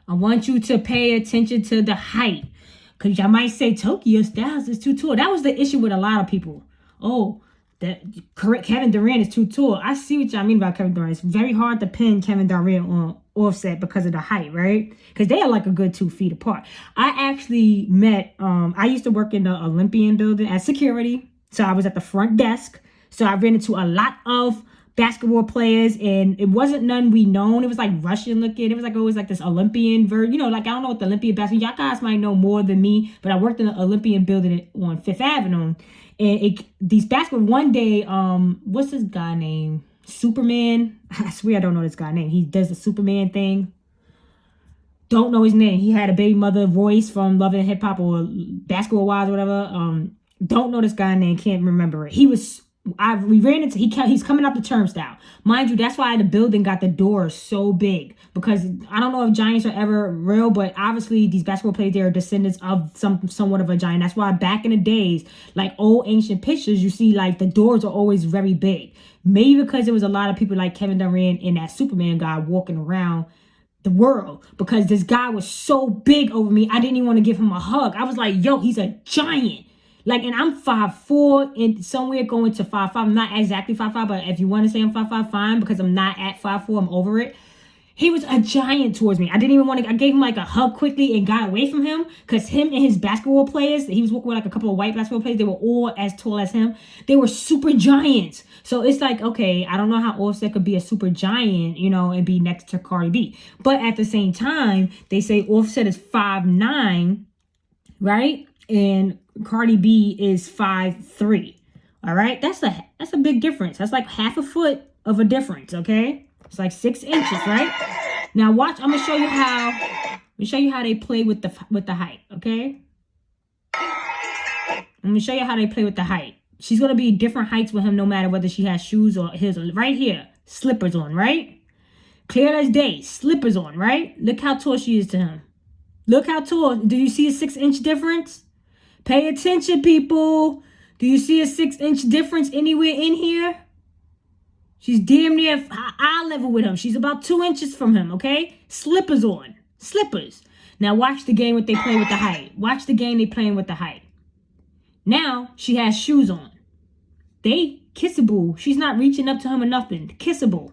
I want you to pay attention to the height. Because y'all might say Tokyo Styles is too tall. That was the issue with a lot of people. Oh, Kevin Durant is too tall. I see what y'all mean about Kevin Durant. It's very hard to pin Kevin Durant on Offset because of the height, right? Because they are like a good 2 feet apart. I actually met, I used to work in the Olympian building as security. So I was at the front desk. So I ran into a lot of basketball players, and it wasn't none we known. It was like Russian looking. It was like always like this Olympian version. You know, like I don't know what the Olympian basketball. Y'all guys might know more than me, but I worked in the Olympian building on Fifth Avenue. And these basketball, one day, what's this guy name? Superman. I swear I don't know this guy's name. He does the Superman thing. Don't know his name. He had a baby mother voice from Love and Hip Hop or Basketball Wives or whatever. Don't know this guy's name. Can't remember it. We ran into, he's coming up the turnstile. Mind you, that's why the building got the doors so big. Because I don't know if giants are ever real, but obviously these basketball players, they are descendants of somewhat of a giant. That's why back in the days, like old ancient pictures, you see like the doors are always very big. Maybe because there was a lot of people like Kevin Durant and that Superman guy walking around the world. Because this guy was so big over me, I didn't even want to give him a hug. I was like, yo, he's a giant. Like, and I'm 5'4" and somewhere going to 5'5". I'm not exactly 5'5", but if you want to say I'm 5'5", fine, because I'm not at 5'4". I'm over it. He was a giant towards me. I didn't even want to, I gave him like a hug quickly and got away from him, because him and his basketball players, he was working with like a couple of white basketball players, they were all as tall as him. They were super giants. So it's like, okay, I don't know how Offset could be a super giant, you know, and be next to Cardi B. But at the same time, they say Offset is 5'9", right? And Cardi B is 5'3". All right, that's a big difference. That's like half a foot of a difference. Okay, it's like 6 inches, right? Now watch. I'm gonna show you how they play with the height. Okay, I'm gonna show you how they play with the height. She's gonna be different heights with him, no matter whether she has shoes or his. Right here, slippers on. Right, clear as day. Slippers on. Right. Look how tall she is to him. Look how tall. Do you see a 6-inch difference? Pay attention, people. Do you see a 6-inch difference anywhere in here? She's damn near eye level with him. She's about 2 inches from him, okay? Slippers on. Slippers. Now watch the game what they play with the height. Watch the game they playing with the height. Now she has shoes on. They kissable. She's not reaching up to him or nothing. Kissable.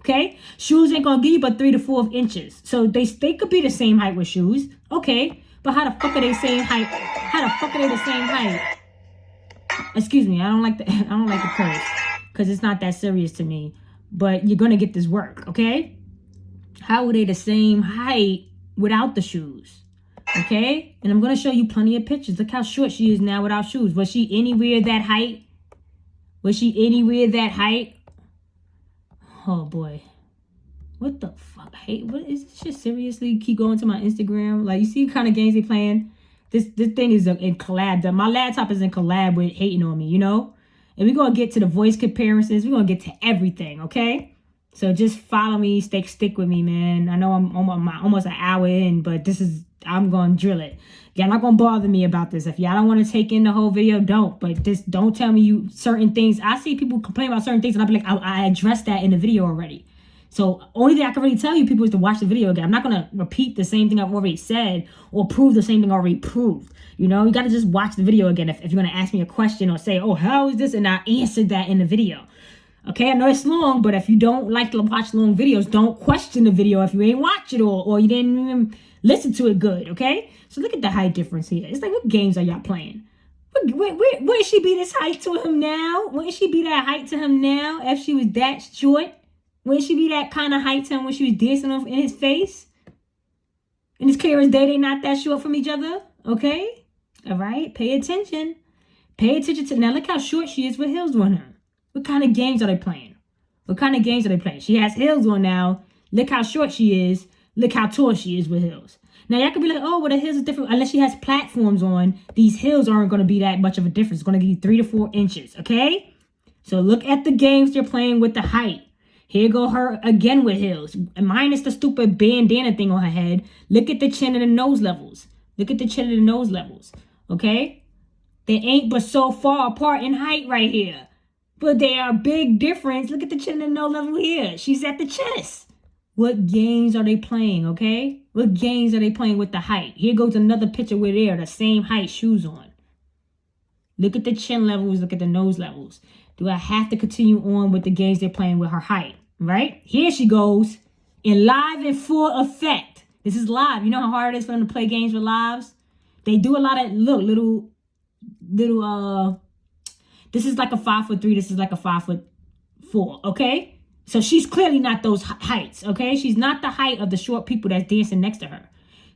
Okay? Shoes ain't gonna give you but 3 to 4 inches. So they could be the same height with shoes. Okay. But how the fuck are they same height? How the fuck are they the same height? Excuse me, I don't like the curse, because it's not that serious to me. But you're gonna get this work, okay? How are they the same height without the shoes? Okay? And I'm gonna show you plenty of pictures. Look how short she is now without shoes. Was she anywhere that height? Was she anywhere that height? Oh boy. What the fuck? Hey, what is this shit? Seriously, keep going to my Instagram. Like, you see what kind of games they playing? This thing is in collab. My laptop is in collab with hating on me, you know? And we're going to get to the voice comparisons. We're going to get to everything, okay? So just follow me. Stick with me, man. I know I'm almost an hour in, but I'm going to drill it. Y'all not going to bother me about this. If y'all don't want to take in the whole video, don't. But just don't tell me certain things. I see people complain about certain things, and I'll be like, I addressed that in the video already. So only thing I can really tell you people is to watch the video again. I'm not going to repeat the same thing I've already said or prove the same thing I already proved. You know, you got to just watch the video again if you're going to ask me a question or say, oh, how is this? And I answered that in the video. Okay, I know it's long, but if you don't like to watch long videos, don't question the video if you ain't watch it or you didn't even listen to it good, okay? So look at the height difference here. It's like, what games are y'all playing? Wouldn't she be this height to him now? Wouldn't she be that height to him now if she was that short? Wouldn't she be that kind of height to him when she was dancing off in his face? And it's clear as day they not that short from each other. Okay? All right? Pay attention. Pay attention to... Now, look how short she is with heels on her. What kind of games are they playing? What kind of games are they playing? She has heels on now. Look how short she is. Look how tall she is with heels. Now, y'all could be like, oh, well, the heels are different. Unless she has platforms on, these heels aren't going to be that much of a difference. It's going to give you 3 to 4 inches, okay? So look at the games they're playing with the height. Here go her again with heels. Minus the stupid bandana thing on her head. Look at the chin and the nose levels. Look at the chin and the nose levels, okay? They ain't but so far apart in height right here. But they are a big difference. Look at the chin and nose level here. She's at the chest. What games are they playing, okay? What games are they playing with the height? Here goes another picture where they're the same height shoes on. Look at the chin levels. Look at the nose levels. Do I have to continue on with the games they're playing with her height? Right? Here she goes in live and full effect. This is live. You know how hard it is for them to play games with lives? They do a lot of, look, little, this is like a 5'3". This is like a 5'4", okay? So she's clearly not those heights, okay? She's not the height of the short people that's dancing next to her.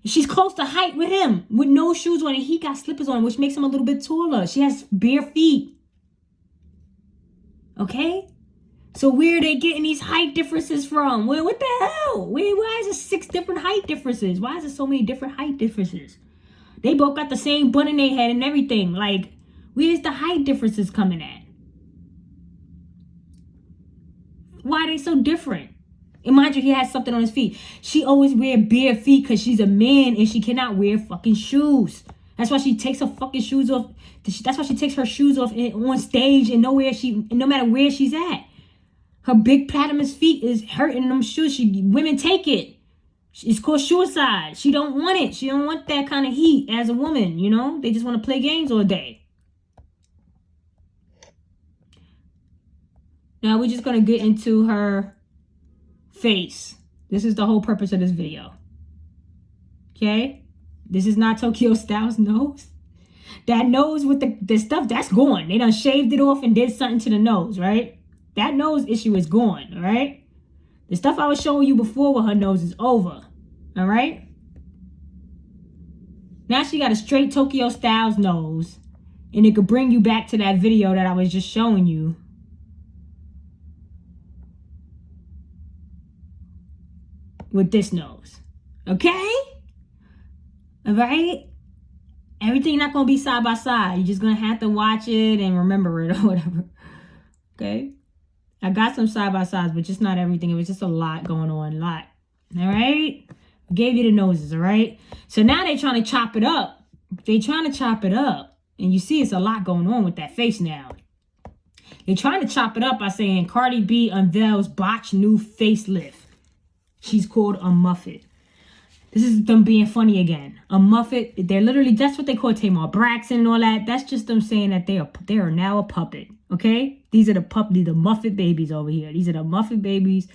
She's close to height with him, with no shoes on, and he got slippers on, which makes him a little bit taller. She has bare feet, okay? So where are they getting these height differences from? Well, what the hell? Why is it 6 different height differences? Why is there so many different height differences? They both got the same bun in their head and everything. Like, where's the height differences coming at? Why are they so different? And mind you, he has something on his feet. She always wear bare feet because she's a man and she cannot wear fucking shoes. That's why she takes her fucking shoes off. That's why she takes her shoes off on stage and no matter where she's at. Her big platinumous feet is hurting them shoes. Women take it. It's called suicide. She don't want it. She don't want that kind of heat as a woman, you know? They just want to play games all day. Now we're just going to get into her face. This is the whole purpose of this video. Okay? This is not Tokyo Stylez nose. That nose with the stuff, that's gone. They done shaved it off and did something to the nose, right? That nose issue is gone, all right? The stuff I was showing you before with her nose is over, all right? Now she got a straight Tokyo Stylez nose, and it could bring you back to that video that I was just showing you. With this nose, okay? All right? Everything not going to be side by side. You're just going to have to watch it and remember it or whatever, okay? I got some side by sides, but just not everything. It was just a lot going on, all right? I gave you the noses, all right? So now they're trying to chop it up. And you see it's a lot going on with that face now. They're trying to chop it up by saying Cardi B unveils botched new facelift. She's called a Muffet. This is them being funny again. A Muffet, they're literally, that's what they call Tamar Braxton and all that. That's just them saying that they are now a puppet, okay? These are the Muffet babies over here. These are the Muffet babies.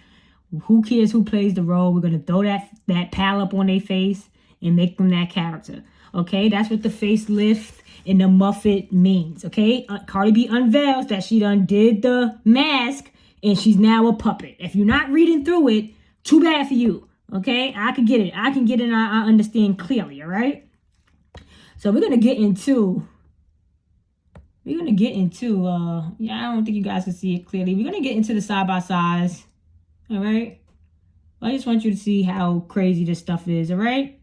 Who cares who plays the role? We're going to throw that pal up on their face and make them that character, okay? That's what the facelift and the Muffet means, okay? Cardi B unveils that she done did the mask and she's now a puppet. If you're not reading through it, too bad for you, okay? I can get it. And I understand clearly, all right? So we're going to get into, yeah, I don't think you guys can see it clearly. We're going to get into the side-by-sides, all right? I just want you to see how crazy this stuff is, all right?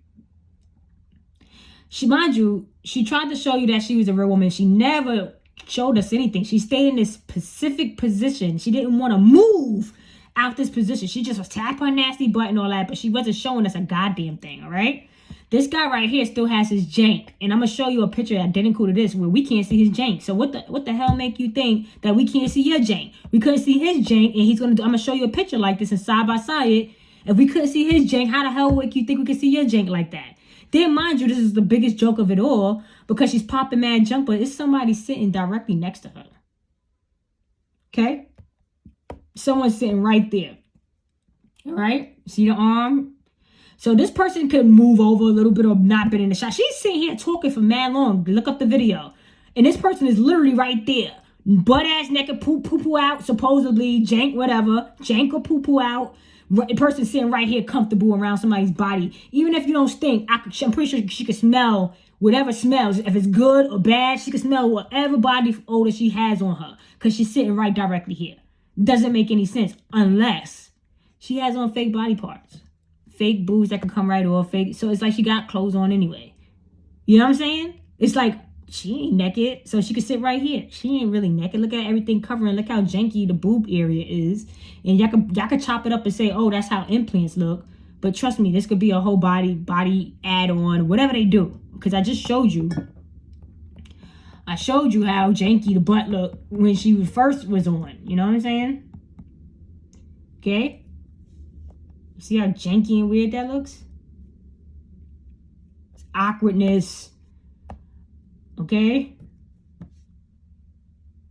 Mind you, she tried to show you that she was a real woman. She never showed us anything. She stayed in this specific position. She didn't want to move out this position. She just was tapping her nasty butt and all that, but she wasn't showing us a goddamn thing, all right? This guy right here still has his jank, and I'm going to show you a picture identical to this where we can't see his jank. So what the hell make you think that we can't see your jank? We couldn't see his jank, and I'm going to show you a picture like this and side by side it. If we couldn't see his jank, how the hell would you think we could see your jank like that? Then mind you, this is the biggest joke of it all because she's popping mad junk, but it's somebody sitting directly next to her. Okay? Someone's sitting right there. All right? See the arm? So this person could move over a little bit or not been in the shot. She's sitting here talking for mad long. Look up the video. And this person is literally right there. butt ass naked, poo out, supposedly, jank, whatever, jank or poo out. A person sitting right here comfortable around somebody's body. Even if you don't stink, I'm pretty sure she could smell whatever smells. If it's good or bad, she can smell whatever body odor she has on her because she's sitting right directly here. Doesn't make any sense unless she has on fake body parts. Fake boobs that can come right off, fake. So it's like she got clothes on anyway. You know what I'm saying? It's like she ain't naked, so she could sit right here. She ain't really naked. Look at everything covering. Look how janky the boob area is. And y'all could chop it up and say, oh, that's how implants look. But trust me, this could be a whole body add-on, whatever they do. Because I just showed you. I showed you how janky the butt looked when she first was on. You know what I'm saying? Okay? See how janky and weird that looks? It's awkwardness. Okay?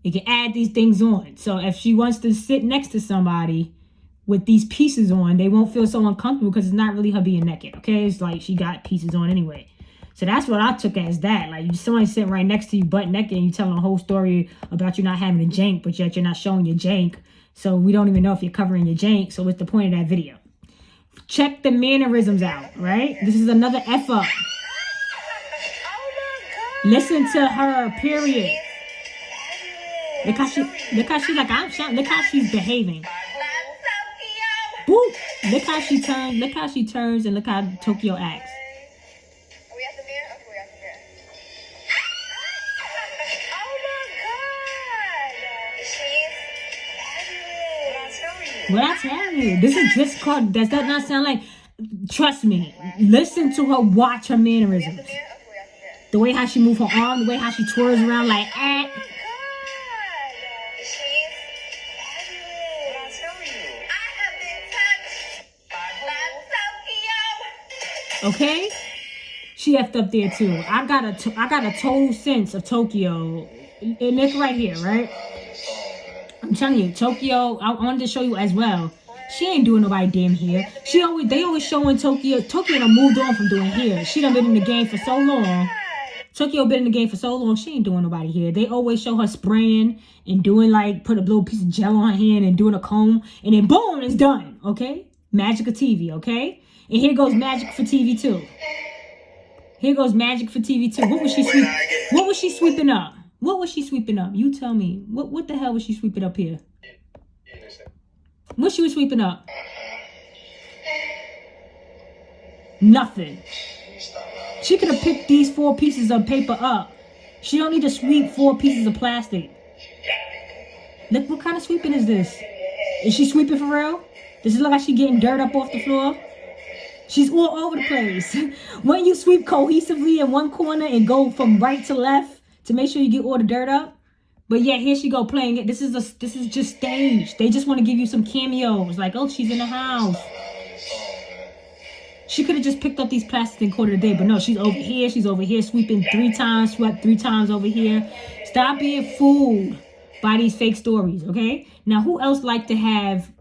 You can add these things on. So if she wants to sit next to somebody with these pieces on, they won't feel so uncomfortable because it's not really her being naked. Okay? It's like she got pieces on anyway. So that's what I took as that. Like somebody sitting right next to you butt naked and you telling a whole story about you not having a jank, but yet you're not showing your jank. So we don't even know if you're covering your jank. So what's the point of that video? Check the mannerisms out, right? This is another F up. Listen to her, period. Look how she's behaving. Boop. Look how she turns and look how Tokyo acts. Are we at the mirror? Okay, we're at the mirror. Oh my god! She's fabulous. What I tell you. This is just called, does that not sound like, trust me, listen to her, watch her mannerisms. The way how she moves her arm, the way how she twirls around like, eh. Okay? She effed up there too. I got a total sense of Tokyo. And look right here, right? I'm telling you, Tokyo, I wanted to show you as well. She ain't doing nobody damn hair. They always showing Tokyo. Tokyo done moved on from doing hair. She done been in the game for so long. Tokyo been in the game for so long, she ain't doing nobody hair. They always show her spraying and doing like, put a little piece of gel on her hand and doing a comb. And then boom, it's done, okay? Magic of TV, okay? And here goes magic for TV too. Here goes magic for TV too. What was she sweeping up? What was she sweeping up? You tell me. What the hell was she sweeping up here? What she was sweeping up? Nothing. She could have picked these 4 pieces of paper up. She don't need to sweep 4 pieces of plastic. Look, what kind of sweeping is this? Is she sweeping for real? Does it look like she getting dirt up off the floor? She's all over the place. When you sweep cohesively in one corner and go from right to left to make sure you get all the dirt up. But yeah, here she go playing it. This is just stage. They just want to give you some cameos. Like, oh, she's in the house. She could have just picked up these plastics and called it a day. But no, she's over here. She's over here sweeping 3 times, swept 3 times over here. Stop being fooled by these fake stories, okay? Now, who else like to have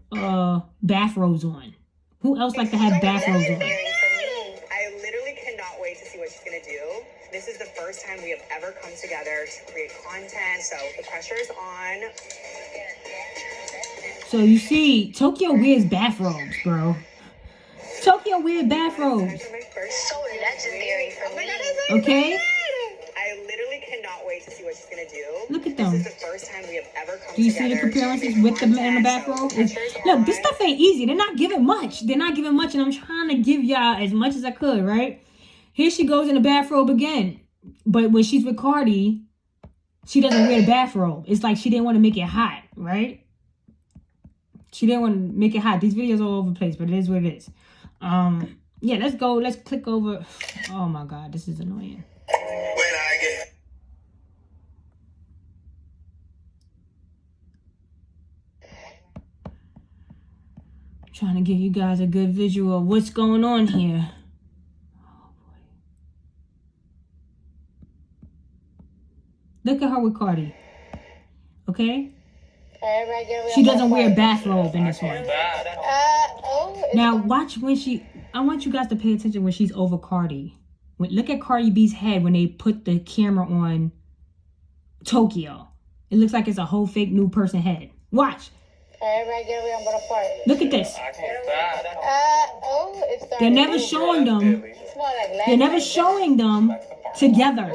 bathrobes on? Who else like to have bathrobes on? I literally cannot wait to see what she's going to do. This is the first time we have ever come together to create content, so the pressure is on. So you see, Tokyo wears bathrobes, bro. Tokyo wears bathrobes. So legendary for me. Okay? I literally cannot wait to see what she's going to do. Look at them. This is the first time we have ever come together. Do you see the comparisons with the man in the bathrobe? Look, this stuff ain't easy. They're not giving much. And I'm trying to give y'all as much as I could, right? Here she goes in the bathrobe again. But when she's with Cardi, she doesn't wear the bathrobe. It's like she didn't want to make it hot, right? She didn't want to make it hot. These videos are all over the place, but it is what it is. Yeah, let's go. Let's click over. Oh my God, this is annoying. Trying to give you guys a good visual of what's going on here. Oh boy. Look at her with Cardi. Okay? She doesn't wear a bathrobe in this one. Now watch when I want you guys to pay attention when she's over Cardi. Look at Cardi B's head when they put the camera on Tokyo. It looks like it's a whole fake new person head. Watch. Everybody get away, I'm gonna fart. Look at this. I can't stop. Oh, it started. They're never showing them. They're never showing them together.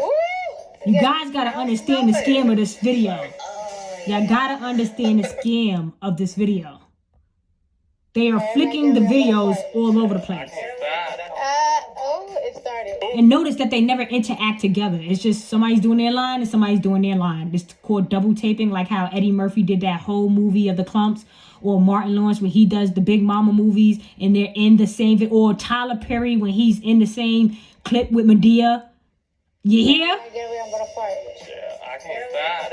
You guys gotta understand the scam of this video. Y'all gotta understand the scam of this video. They are flicking the videos all over the place. Oh, it started. And notice that they never interact together. It's just somebody's doing their line and somebody's doing their line. It's called double taping, like how Eddie Murphy did that whole movie of the Clumps, or Martin Lawrence when he does the Big Mama movies and they're in the same, or Tyler Perry when he's in the same clip with Medea. You hear? Get away, I'm gonna fart. Yeah, I can't stop.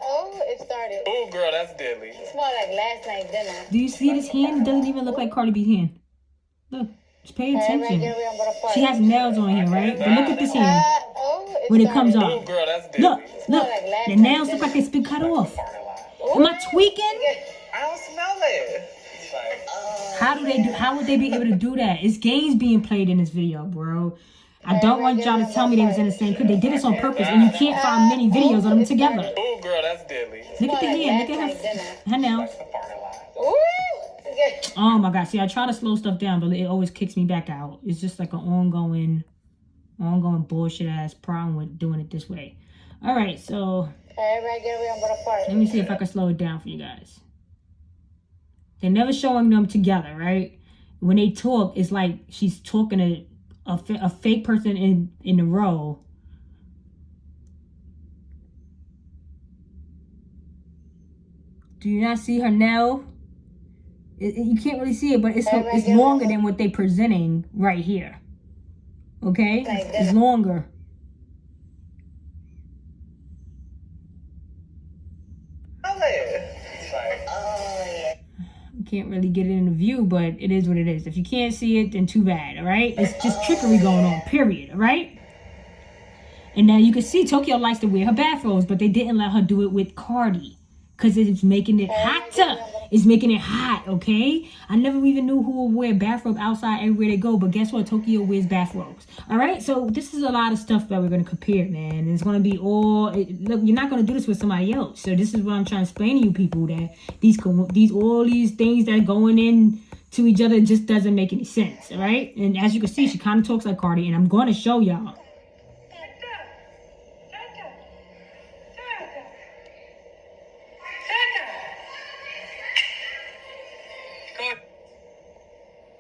Oh, it started. Oh, girl, that's deadly. It's more like last night's dinner. Do you see this hand? It doesn't even look like Cardi B's hand. Look, just pay attention. Get away, I'm gonna fart. She has nails on here, right? But look at this hand when it comes Oh, off. girl, that's deadly. Look, the nails look like it's been cut off. Am I tweaking? I don't smell it. How would they be able to do that? It's games being played in this video, bro. I don't want y'all to tell me they was in the same clip. They did this on purpose, and you can't find many videos of them together. Oh, girl, that's deadly. Look at the hand. Look at her nails. Oh my God. See, I try to slow stuff down, but it always kicks me back out. It's just like an ongoing bullshit ass problem with doing it this way. All right, so let me see if I can slow it down for you guys. They're never showing them together, right? When they talk, it's like she's talking to a fake person in the row. Do you not see her nail? You can't really see it, but it's longer than what they're presenting right here. Okay? It's longer. Can't really get it in the view, but it is what it is. If you can't see it, then too bad, all right? It's just trickery going on, period, all right? And now you can see Tokyo likes to wear her bathrobes, but they didn't let her do it with Cardi because it's making it hotter. It's making it hot, okay? I never even knew who would wear bathrobe outside everywhere they go, but guess what? Tokyo wears bathrobes, all right? So this is a lot of stuff that we're going to compare, man. And it's going to be look, you're not going to do this with somebody else. So this is what I'm trying to explain to you people, that all these things that are going in to each other just doesn't make any sense, all right? And as you can see, she kind of talks like Cardi, and I'm going to show y'all.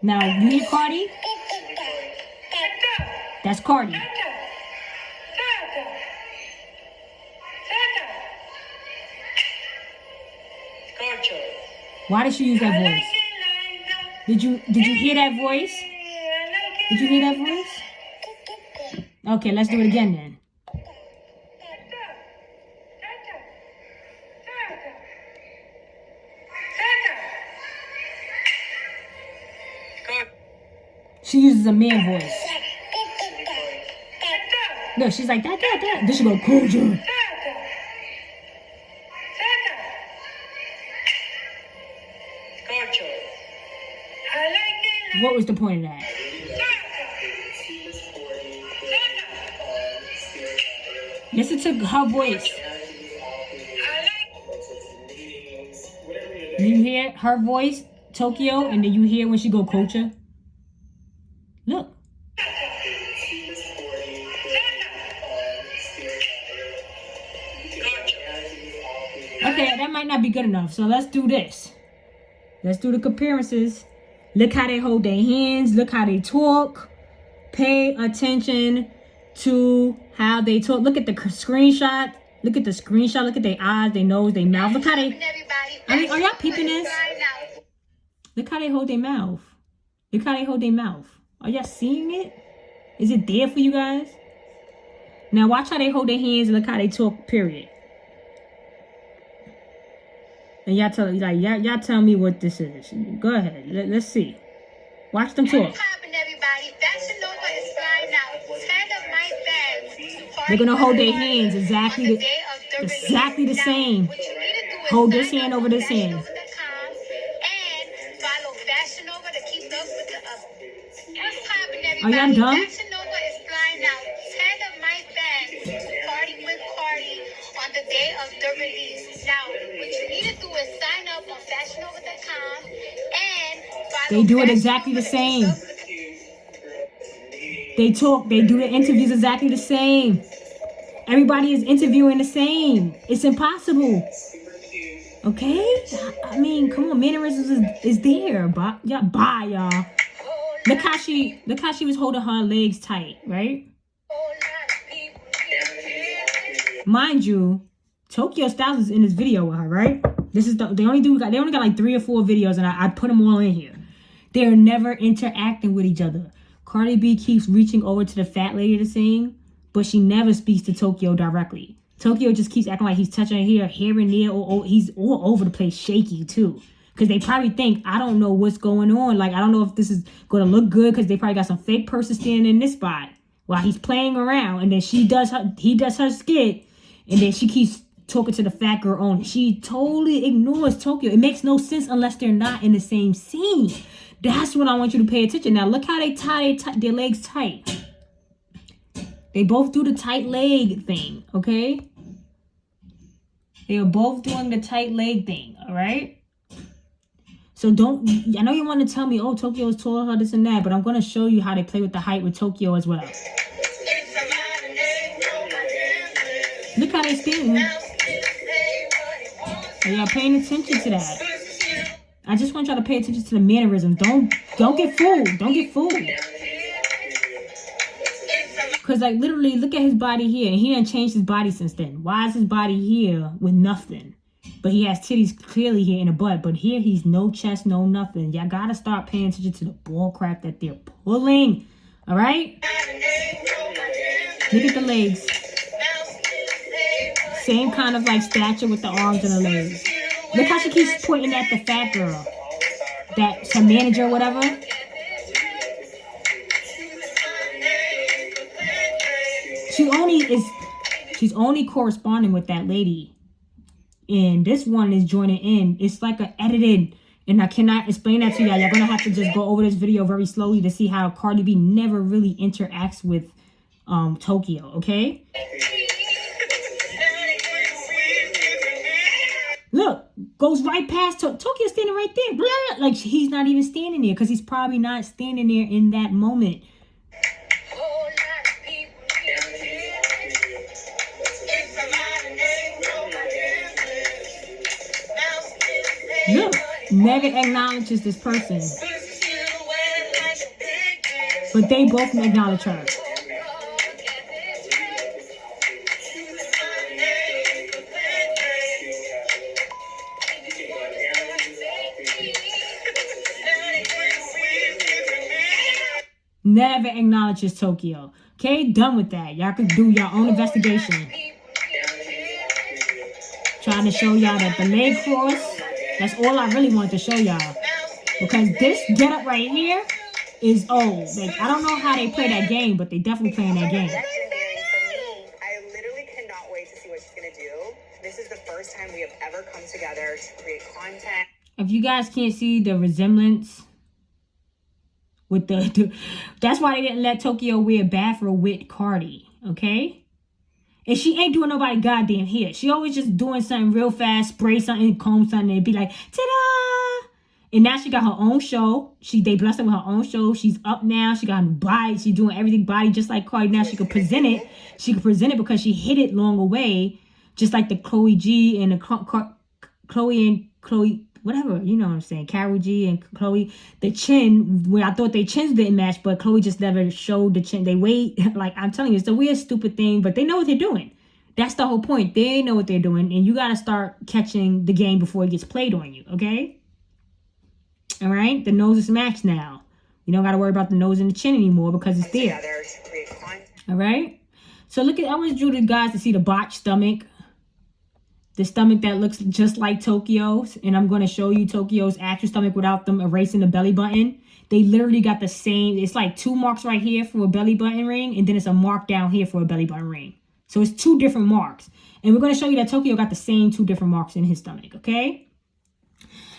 Now, you hear Cardi? That's Cardi. Why did she use that voice? Did you hear that voice? Did you hear that voice? Okay, let's do it again then. She uses a man voice. No, she's like that. Then she go, Culture. What was the point of that? Listen to her voice. You hear her voice, Tokyo, and then you hear when she go Culture. Look. Okay, that might not be good enough. So let's do this. Let's do the comparisons. Look how they hold their hands. Look how they talk. Pay attention to how they talk. Look at the screenshot. Look at the screenshot. Look at their eyes, their nose, their mouth. Look how they... I mean, are y'all peeping this? Look how they hold their mouth. Look how they hold their mouth. Are y'all seeing it? Is it there for you guys? Now watch how they hold their hands and look how they talk, period. And y'all tell me what this is. Go ahead. Let's see. Watch them talk. They're gonna hold their hands exactly the same. Hold this hand over this hand. Are y'all done? of the release. Now, what you need to do is sign up on fashionnova.com and follow. They do it exactly the same. They talk, they do the interviews exactly the same. Everybody is interviewing the same. It's impossible. Okay? I mean, come on, mannerisms is there. Bye, y'all. Look how she was holding her legs tight, right? Mind you, Tokyo Stylez is in this video with her, right? This is they only got like 3 or 4 videos, and I put them all in here. They're never interacting with each other. Cardi B keeps reaching over to the fat lady to sing, but she never speaks to Tokyo directly. Tokyo just keeps acting like he's touching her here and there, or he's all over the place, shaky too. Because they probably think, I don't know what's going on. Like, I don't know if this is going to look good, because they probably got some fake person standing in this spot while he's playing around. And then he does her skit, and then she keeps talking to the fat girl on it. She totally ignores Tokyo. It makes no sense unless they're not in the same scene. That's what I want you to pay attention. Now, look how they tie their legs tight. They both do the tight leg thing, okay? They are both doing the tight leg thing, all right? So I know you want to tell me, oh, Tokyo is taller, her, this and that, but I'm going to show you how they play with the height with Tokyo as well. Look how they stand. Are y'all paying attention to that? I just want y'all to pay attention to the mannerisms. Don't get fooled. Don't get fooled. Because, like, literally, look at his body here. And he done changed his body since then. Why is his body here with nothing? But he has titties clearly here in the butt. But here, he's no chest, no nothing. Y'all got to start paying attention to the bull crap that they're pulling. All right? Look at the legs. Same kind of, like, stature with the arms and the legs. Look how she keeps pointing at the fat girl. That's her manager or whatever. She's only corresponding with that lady. And this one is joining in. It's like an edited. And I cannot explain that to y'all. You're going to have to just go over this video very slowly to see how Cardi B never really interacts with Tokyo, okay? Look, goes right past Tokyo standing right there. Blah, blah. Like, he's not even standing there because he's probably not standing there in that moment. Look, never acknowledges this person. But they both acknowledge her. Never acknowledges Tokyo. Okay, done with that. Y'all can do your own investigation. Trying to show y'all that the leg cross, that's all I really want to show y'all. Because this getup right here is old. Like, I don't know how they play that game, but they definitely playing that game. I literally cannot wait to see what she's going to do. This is the first time we have ever come together to create content. If you guys can't see the resemblance with that's why they didn't let Tokyo wear bathrobe with Cardi, okay? And she ain't doing nobody goddamn hair. She always just doing something real fast, spray something, comb something, and be like, ta-da! And now she got her own show. They blessed her with her own show. She's up now. She got a new body. She's doing everything body just like Cardi. Now she could present it. She could present it because she hid it long away, just like the Chloe G and the Chloe, whatever, you know what I'm saying, Carol G and Chloe, the chin, where I thought their chins didn't match, but Chloe just never showed the chin. They wait, like, I'm telling you, it's a weird, stupid thing, but they know what they're doing. That's the whole point. They know what they're doing, and you got to start catching the game before it gets played on you, okay? All right? The nose is matched now. You don't got to worry about the nose and the chin anymore because it's there. All right? So look at, I always drew the guys to see the botched stomach. The stomach that looks just like Tokyo's. And I'm going to show you Tokyo's actual stomach without them erasing the belly button. They literally got the same. It's like 2 marks right here for a belly button ring. And then it's a mark down here for a belly button ring. So it's 2 different marks. And we're going to show you that Tokyo got the same 2 different marks in his stomach. Okay?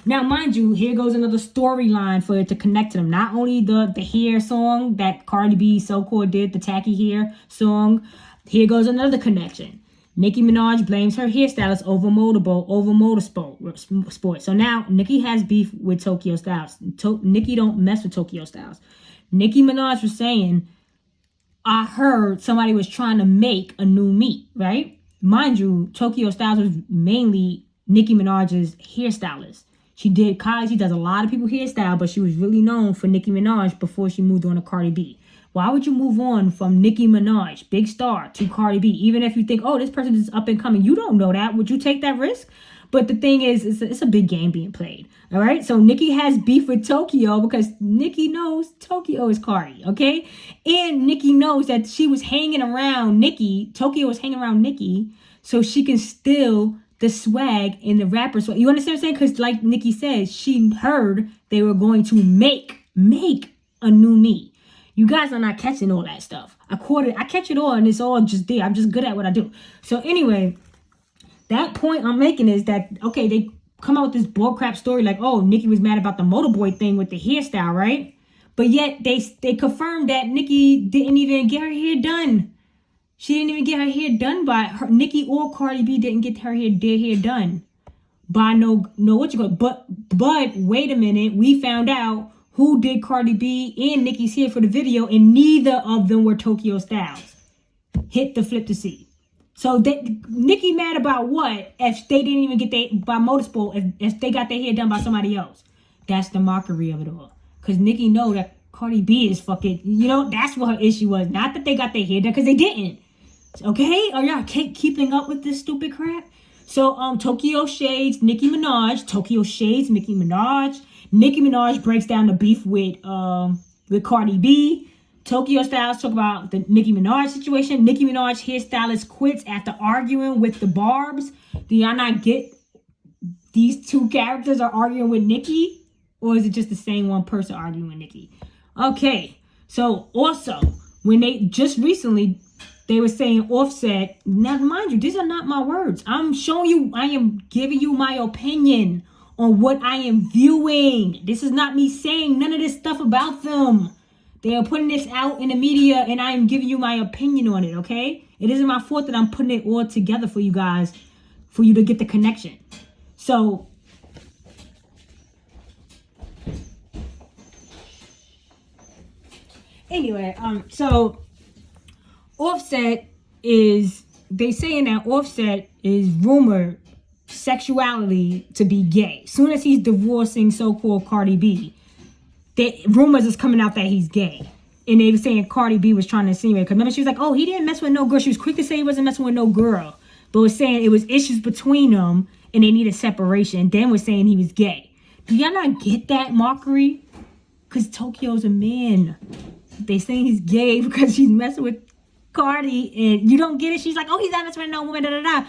Now, mind you, here goes another storyline for it to connect to them. Not only the hair song that Cardi B so-called did, the tacky hair song. Here goes another connection. Nicki Minaj blames her hairstylist over motorsport. So now Nicki has beef with Tokyo Styles. Nicki don't mess with Tokyo Styles. Nicki Minaj was saying, I heard somebody was trying to make a new me, right? Mind you, Tokyo Styles was mainly Nicki Minaj's hairstylist. She does a lot of people hairstyle, but she was really known for Nicki Minaj before she moved on to Cardi B. Why would you move on from Nicki Minaj, big star, to Cardi B? Even if you think, oh, this person is up and coming. You don't know that. Would you take that risk? But the thing is, it's a big game being played. All right. So Nicki has beef with Tokyo because Nicki knows Tokyo is Cardi. Okay. And Nicki knows that she was hanging around Nicki. Tokyo was hanging around Nicki so she can steal the swag in the rapper. So you understand what I'm saying? Because like Nicki said, she heard they were going to make a new me. You guys are not catching all that stuff. I catch it all and it's all just there. I'm just good at what I do. So anyway, that point I'm making is that, okay, they come out with this bullcrap story like, oh, Nicki was mad about the motorboy thing with the hairstyle, right? But yet they confirmed that Nicki didn't even get her hair done. She didn't even get her hair done by her. Nicki or Cardi B didn't get their hair done by but wait a minute, we found out who did Cardi B and Nicki's hair for the video, and neither of them were Tokyo Styles. Hit the flip to see. So Nicki mad about what if they didn't even get by motorsport, if they got their hair done by somebody else? That's the mockery of it all. Because Nicki know that Cardi B is fucking, that's what her issue was. Not that they got their hair done, because they didn't. Okay? Are y'all keeping up with this stupid crap? So Tokyo shades Nicki Minaj. Tokyo shades Nicki Minaj. Nicki Minaj breaks down the beef with Cardi B. Tokyo Styles talk about the Nicki Minaj situation. Nicki Minaj hairstylist quits after arguing with the Barbs. Do y'all not get these two characters are arguing with Nicki? Or is it just the same one person arguing with Nicki? Okay. So also, when they just recently, they were saying Offset. Now, mind you, these are not my words. I'm showing you, I am giving you my opinion on what I am viewing. This is not me saying none of this stuff about them. They are putting this out in the media and I am giving you my opinion on it, okay? It isn't my fault that I'm putting it all together for you guys, for you to get the connection. So, anyway, so Offset is, they saying that Offset is rumored sexuality to be gay. Soon as he's divorcing so-called Cardi B, the rumors is coming out that he's gay. And they were saying Cardi B was trying to insinuate. Because remember, she was like, oh, he didn't mess with no girl. She was quick to say he wasn't messing with no girl. But was saying it was issues between them and they needed separation. And then was saying he was gay. Do y'all not get that mockery? Because Tokyo's a man. They saying he's gay because she's messing with Cardi. And you don't get it. She's like, oh, he's not messing with no woman, da da da.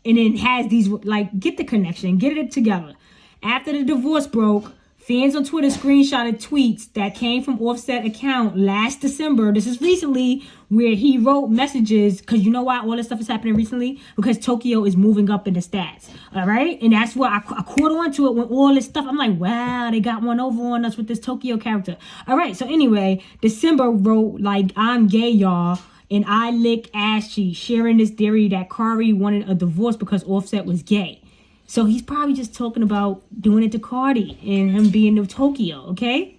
And then has these, like, get the connection. Get it together. After the divorce broke, fans on Twitter screenshotted tweets that came from Offset account last December. This is recently, where he wrote messages. Because you know why all this stuff is happening recently? Because Tokyo is moving up in the stats. All right? And that's why I caught on to it when all this stuff. I'm like, wow, they got one over on us with this Tokyo character. All right. So anyway, December wrote, like, I'm gay, y'all. And I lick ass cheeks, sharing this theory that Cardi wanted a divorce because Offset was gay. So he's probably just talking about doing it to Cardi and him being to Tokyo, okay?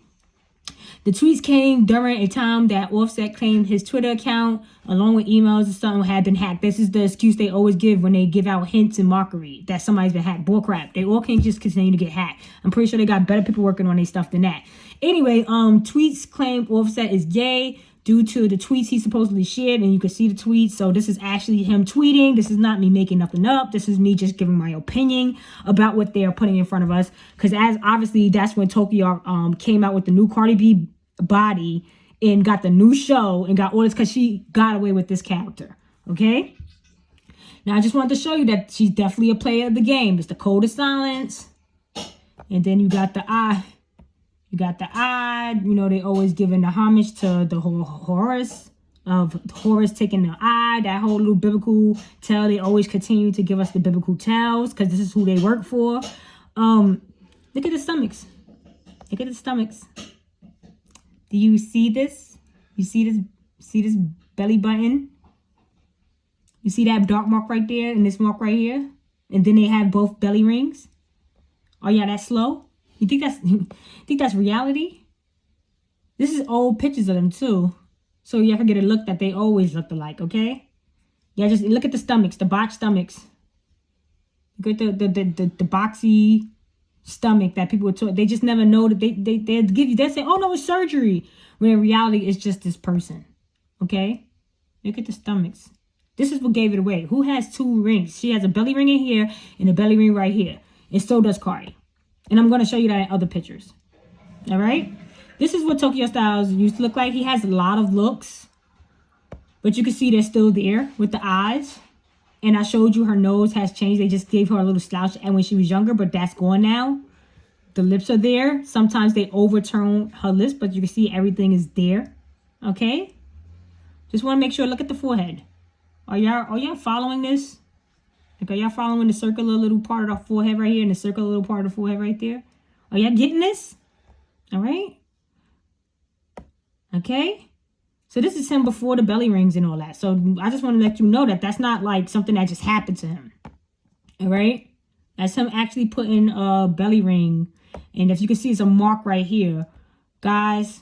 The tweets came during a time that Offset claimed his Twitter account, along with emails and something, had been hacked. This is the excuse they always give when they give out hints and mockery that somebody's been hacked. Bullcrap. They all can't just continue to get hacked. I'm pretty sure they got better people working on their stuff than that. Anyway, tweets claim Offset is gay due to the tweets he supposedly shared, and you can see the tweets. So this is actually him tweeting. This is not me making nothing up. This is me just giving my opinion about what they are putting in front of us. Because as obviously that's when Tokyo came out with the new Cardi B body and got the new show and got all this because she got away with this character. Okay. Now I just wanted to show you that she's definitely a player of the game. It's the code of silence, and then you got the eye. You got the eye, they always giving the homage to the whole Horus, of Horus taking the eye, that whole little biblical tale. They always continue to give us the biblical tales because this is who they work for. Look at the stomachs. Look at the stomachs. Do you see this? You see this belly button? You see that dark mark right there and this mark right here? And then they have both belly rings. Oh yeah, that's slow? You think that's reality? This is old pictures of them too. So you ever get a look that they always looked alike, okay? Yeah, just look at the stomachs, the botched stomachs. Look at the boxy stomach that people would talk. They just never know that they give you, they say, oh no, it's surgery. When in reality, it's just this person. Okay? Look at the stomachs. This is what gave it away. Who has 2 rings? She has a belly ring in here and a belly ring right here. And so does Cardi. And I'm going to show you that in other pictures. All right? This is what Tokyo Stylez used to look like. He has a lot of looks. But you can see they're still there with the eyes. And I showed you her nose has changed. They just gave her a little slouch and when she was younger, but that's gone now. The lips are there. Sometimes they overturn her lips, but you can see everything is there. Okay? Just want to make sure. Look at the forehead. Are y'all following this? Like, are y'all following the circular little part of the forehead right here and the circular little part of the forehead right there? Are y'all getting this? All right? Okay? So this is him before the belly rings and all that. So I just want to let you know that that's not like something that just happened to him. All right? That's him actually putting a belly ring. And if you can see, it's a mark right here. Guys,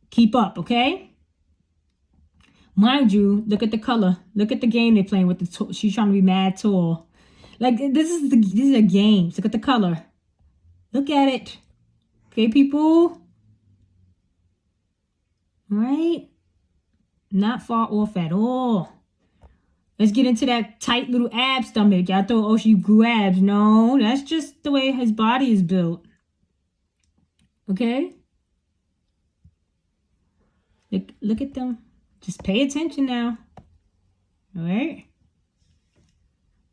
keep up, okay? Mind you, look at the color. Look at the game they're playing with. She's trying to be mad tall. Like, these are games. Look at the color. Look at it. Okay, people? All right? Not far off at all. Let's get into that tight little ab stomach. Y'all thought, oh, she grew abs. No, that's just the way his body is built. Okay? Look at them. Just pay attention now. All right?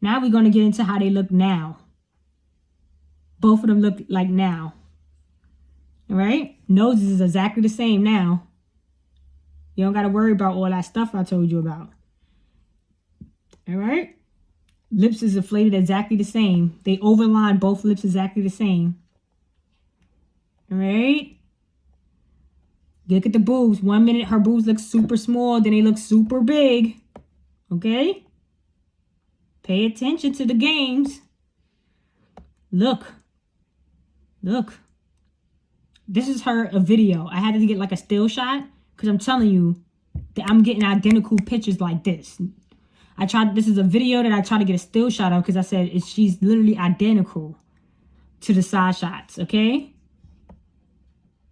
Now we're going to get into how they look now. Both of them look like now. All right? Noses is exactly the same now. You don't got to worry about all that stuff I told you about. All right? Lips is inflated exactly the same. They overline both lips exactly the same. All right? Look at the boobs. 1 minute her boobs look super small, then they look super big. Okay? Pay attention to the games. Look. Look. This is a video. I had to get like a still shot because I'm telling you that I'm getting identical pictures like this. This is a video that I tried to get a still shot of because I said she's literally identical to the side shots, okay?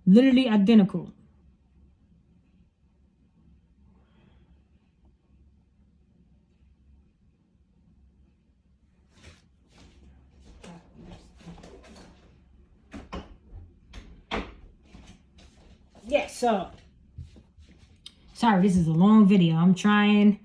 Literally identical. Yeah, so sorry, this is a long video. I'm trying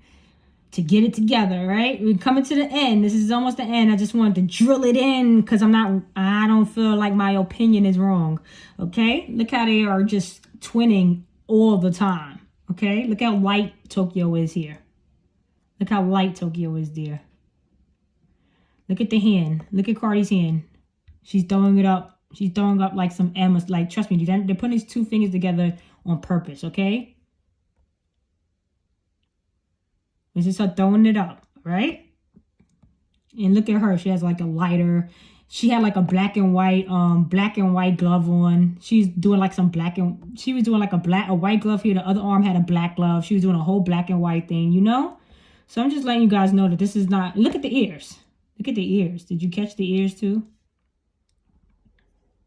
to get it together, right? We're coming to the end. This is almost the end. I just wanted to drill it in because I don't feel like my opinion is wrong. Okay? Look how they are just twinning all the time. Okay? Look how light Tokyo is here. Look how light Tokyo is there. Look at the hand. Look at Cardi's hand. She's throwing it up. She's throwing up like some M's. Like, trust me, they're putting these 2 fingers together on purpose, okay? This is her throwing it up, right? And look at her. She has like a lighter. She had like a black and white glove on. She's doing like she was doing like a white glove here. The other arm had a black glove. She was doing a whole black and white thing, you know? So I'm just letting you guys know that this is not, look at the ears. Look at the ears. Did you catch the ears too?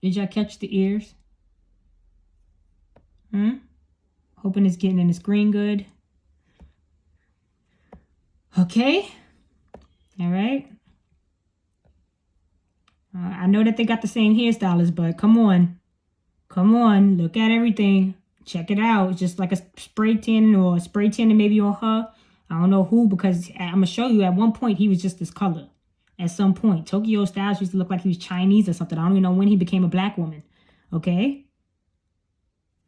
Did y'all catch the ears? Hoping it's getting in the screen good. Okay. All right. I know that they got the same hairstylist, but come on. Come on. Look at everything. Check it out. It's just like a spray tan or a spray tan maybe on her. I don't know who, because I'm going to show you at one point he was just this color. At some point. Tokyo Stylez used to look like he was Chinese or something. I don't even know when he became a black woman. Okay?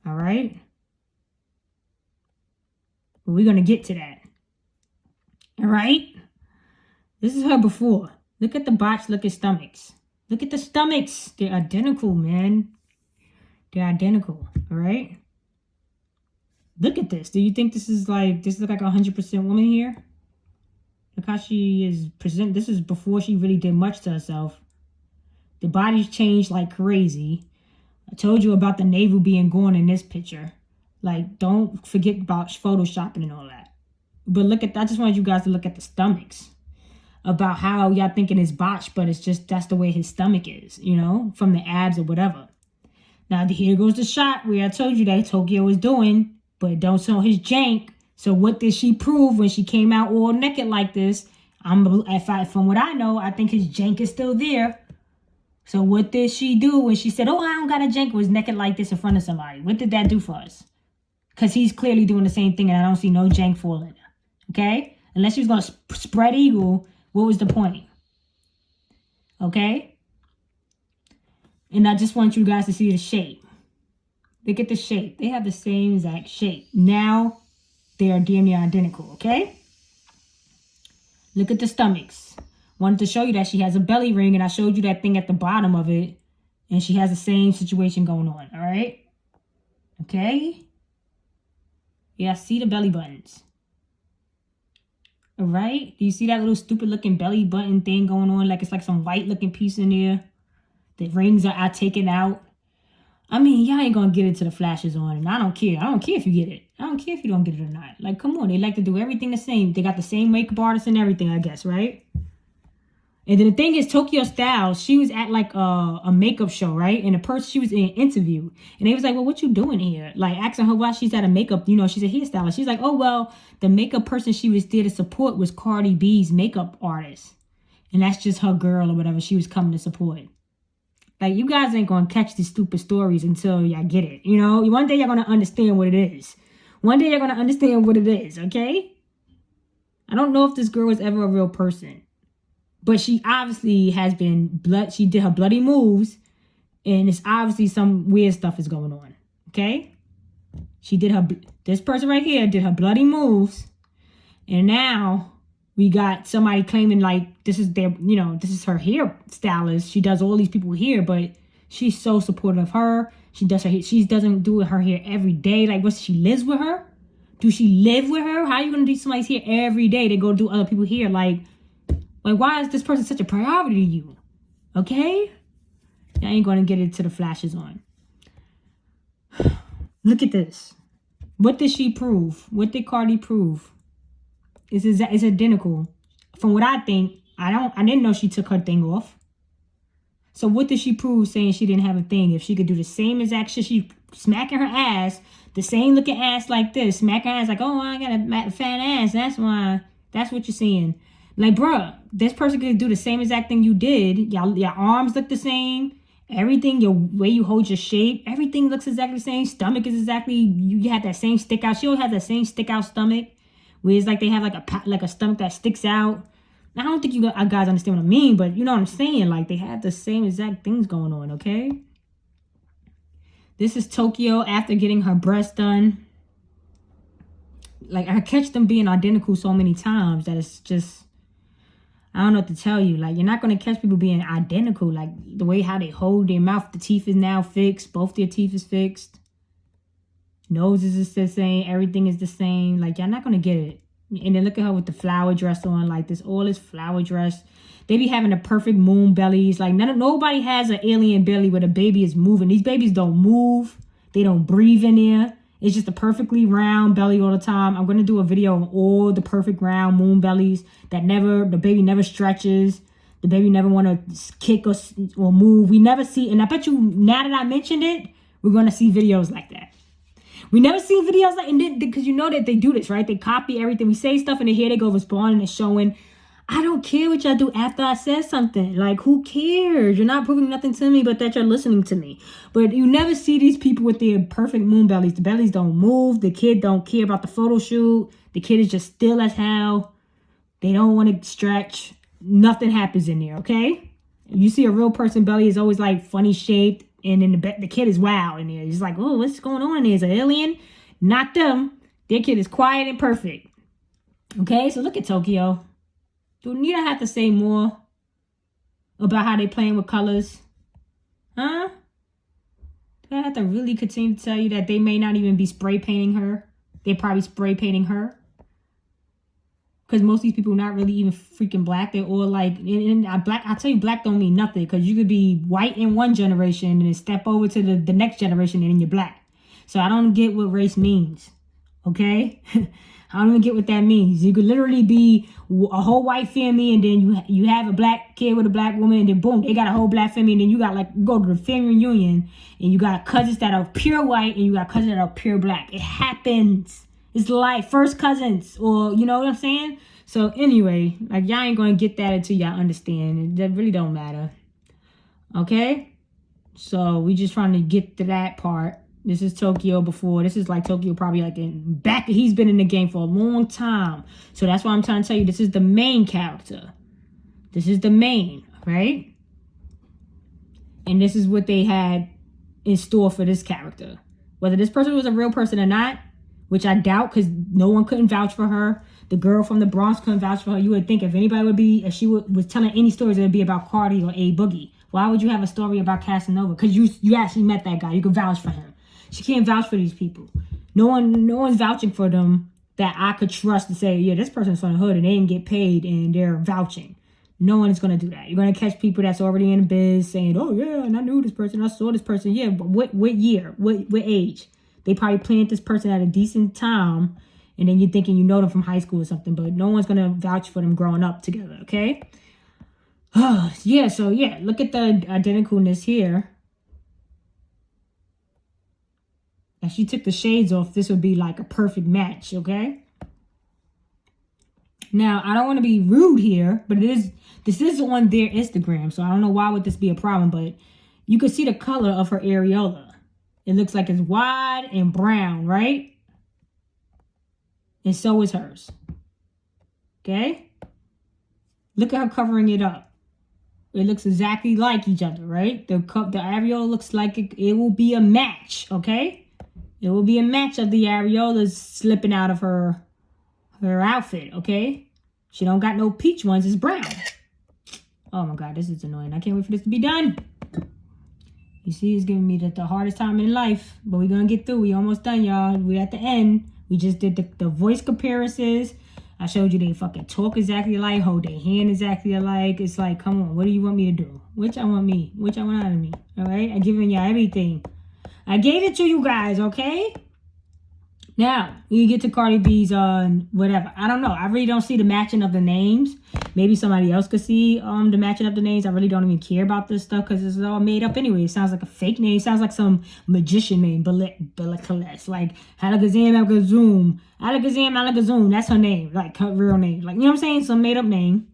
All right? But we're going to get to that. All right? This is her before. Look at the botch. Look at stomachs. Look at the stomachs. They're identical, man. They're identical. All right? Look at this. Do you think this is like, this look like 100% woman here? Look how she is present. This is before she really did much to herself. The body's changed like crazy. I told you about the navel being gone in this picture. Like, don't forget about photoshopping and all that. But look at, I just wanted you guys to look at the stomachs. About how y'all thinking it's botched, but it's just, that's the way his stomach is, you know, from the abs or whatever. Now, here goes the shot where I told you that Tokyo was doing, but don't show his jank. So what did she prove when she came out all naked like this? From what I know, I think his jank is still there. So what did she do when she said, oh, I don't got a jank, was naked like this in front of somebody? What did that do for us? Because he's clearly doing the same thing and I don't see no jank falling. Okay? Unless she was going to spread eagle, what was the point? Okay? And I just want you guys to see the shape. Look at the shape. They have the same exact shape. Now, they are damn near identical, okay? Look at the stomachs. Wanted to show you that she has a belly ring, and I showed you that thing at the bottom of it, and she has the same situation going on, all right? Okay? Yeah, see the belly buttons. All right? Do you see that little stupid looking belly button thing going on? Like it's like some white looking piece in there. The rings are taken out. I mean, y'all ain't gonna get it till the flash is on, and I don't care. I don't care if you get it. I don't care if you don't get it or not. Like, come on. They like to do everything the same. They got the same makeup artist and everything, I guess, right? And then the thing is, Tokyo Stylez, she was at like a makeup show, right? And the person, she was in an interview. And they was like, well, what you doing here? Like asking her why she's at a makeup, you know, she's a hairstylist. She's like, oh, well, the makeup person she was there to support was Cardi B's makeup artist. And that's just her girl or whatever she was coming to support. Like, you guys ain't going to catch these stupid stories until y'all get it. You know, one day you're going to understand what it is. One day you're going to understand what it is, okay? I don't know if this girl was ever a real person. But she obviously has been, she did her bloody moves. And it's obviously some weird stuff is going on, okay? She did her, this person right here did her bloody moves. And now we got somebody claiming like this is their, you know, this is her hair stylist. She does all these people hair, but she's so supportive of her. She does her hair. She doesn't do her hair every day. Like, what, she lives with her? Do she live with her? How are you going to do somebody's hair every day? They go do other people's hair. Like, why is this person such a priority to you? Okay? I ain't going to get it till the flash is on. Look at this. What did she prove? What did Cardi prove? It's identical. From what I think, I didn't know she took her thing off. So what did she prove saying she didn't have a thing? If she could do the same exact shit, she smacking her ass, the same looking ass like this, smacking her ass like, oh, I got a fat ass. That's why. That's what you're seeing. Like, bruh, this person could do the same exact thing you did. Your arms look the same. Everything, your way you hold your shape, everything looks exactly the same. Stomach is exactly, you have that same stick out. She always has that same stick out stomach. Where it's like they have like a stomach that sticks out. I don't think you guys understand what I mean, but you know what I'm saying. Like, they have the same exact things going on, okay? This is Tokyo after getting her breast done. Like, I catch them being identical so many times that it's just, I don't know what to tell you. Like, you're not going to catch people being identical. Like, the way how they hold their mouth, the teeth is now fixed. Both their teeth is fixed. Noses is the same. Everything is the same. Like, y'all not going to get it. And then look at her with the flower dress on. Like, all this flower dress. They be having the perfect moon bellies. Like, nobody has an alien belly where the baby is moving. These babies don't move. They don't breathe in there. It's just a perfectly round belly all the time. I'm going to do a video on all the perfect round moon bellies that the baby never stretches. The baby never want to kick or move. We never see, and I bet you now that I mentioned it, we're going to see videos like that. We never see videos like, and because you know that they do this, right? They copy everything. We say stuff and then here they go responding and showing. I don't care what y'all do after I said something. Like, who cares? You're not proving nothing to me but that you're listening to me. But you never see these people with their perfect moon bellies. The bellies don't move. The kid don't care about the photo shoot. The kid is just still as hell. They don't want to stretch. Nothing happens in there, okay? You see a real person belly is always like funny shaped. And then the kid is wild in there. He's like, oh, what's going on in there? Is an alien? Not them. Their kid is quiet and perfect. Okay, so look at Tokyo. Do need I have to say more about how they playing with colors? Huh? Do I have to really continue to tell you that they may not even be spray painting her? They're probably spray painting her. Because most of these people are not really even freaking black. They're all like, black. I tell you, black don't mean nothing. Because you could be white in one generation and then step over to the next generation and then you're black. So I don't get what race means. Okay? I don't even get what that means. You could literally be a whole white family and then you have a black kid with a black woman and then boom, they got a whole black family and then you got like, go to the family reunion and you got cousins that are pure white and you got cousins that are pure black. It happens. It's like first cousins or, you know what I'm saying? So anyway, like y'all ain't going to get that until y'all understand. That really don't matter. Okay? So we just trying to get to that part. This is Tokyo before. This is like Tokyo probably like he's been in the game for a long time. So that's why I'm trying to tell you this is the main character. This is the main, right? And this is what they had in store for this character. Whether this person was a real person or not, which I doubt because no one couldn't vouch for her. The girl from the Bronx couldn't vouch for her. You would think if anybody would be, if she was telling any stories, it would be about Cardi or A Boogie. Why would you have a story about Casanova? Because you actually met that guy. You could vouch for him. She can't vouch for these people. No one's vouching for them that I could trust to say, yeah, this person's from the hood and they didn't get paid and they're vouching. No one is going to do that. You're going to catch people that's already in the biz saying, oh, yeah, and I knew this person. I saw this person. Yeah, but what year? What age? They probably planted this person at a decent time and then you're thinking you know them from high school or something, but no one's going to vouch for them growing up together, okay? Yeah, so yeah, look at the identicalness here. If she took the shades off, this would be like a perfect match, okay? Now, I don't want to be rude here, but this is on their Instagram, so I don't know why would this be a problem, but you can see the color of her areola. It looks like it's wide and brown, right? And so is hers. Okay? Look at her covering it up. It looks exactly like each other, right? The areola looks like it will be a match, okay? It will be a match of the areolas slipping out of her outfit, okay? She don't got no peach ones. It's brown. Oh, my God. This is annoying. I can't wait for this to be done. You see, it's giving me the hardest time in life. But we're going to get through. We almost done, y'all. We're at the end. We just did the voice comparisons. I showed you they fucking talk exactly alike, hold their hand exactly alike. It's like, come on, what do you want me to do? Which I want out of me, all right? I'm giving y'all everything. I gave it to you guys, okay? Now, you get to Cardi B's whatever. I don't know. I really don't see the matching of the names. Maybe somebody else could see the matching of the names. I really don't even care about this stuff because it's all made up anyway. It sounds like a fake name. It sounds like some magician name. Bilakales. Like Alakazam Alakazam. Alakazam Alakazam. That's her name. Like her real name. Like, you know what I'm saying? Some made up name.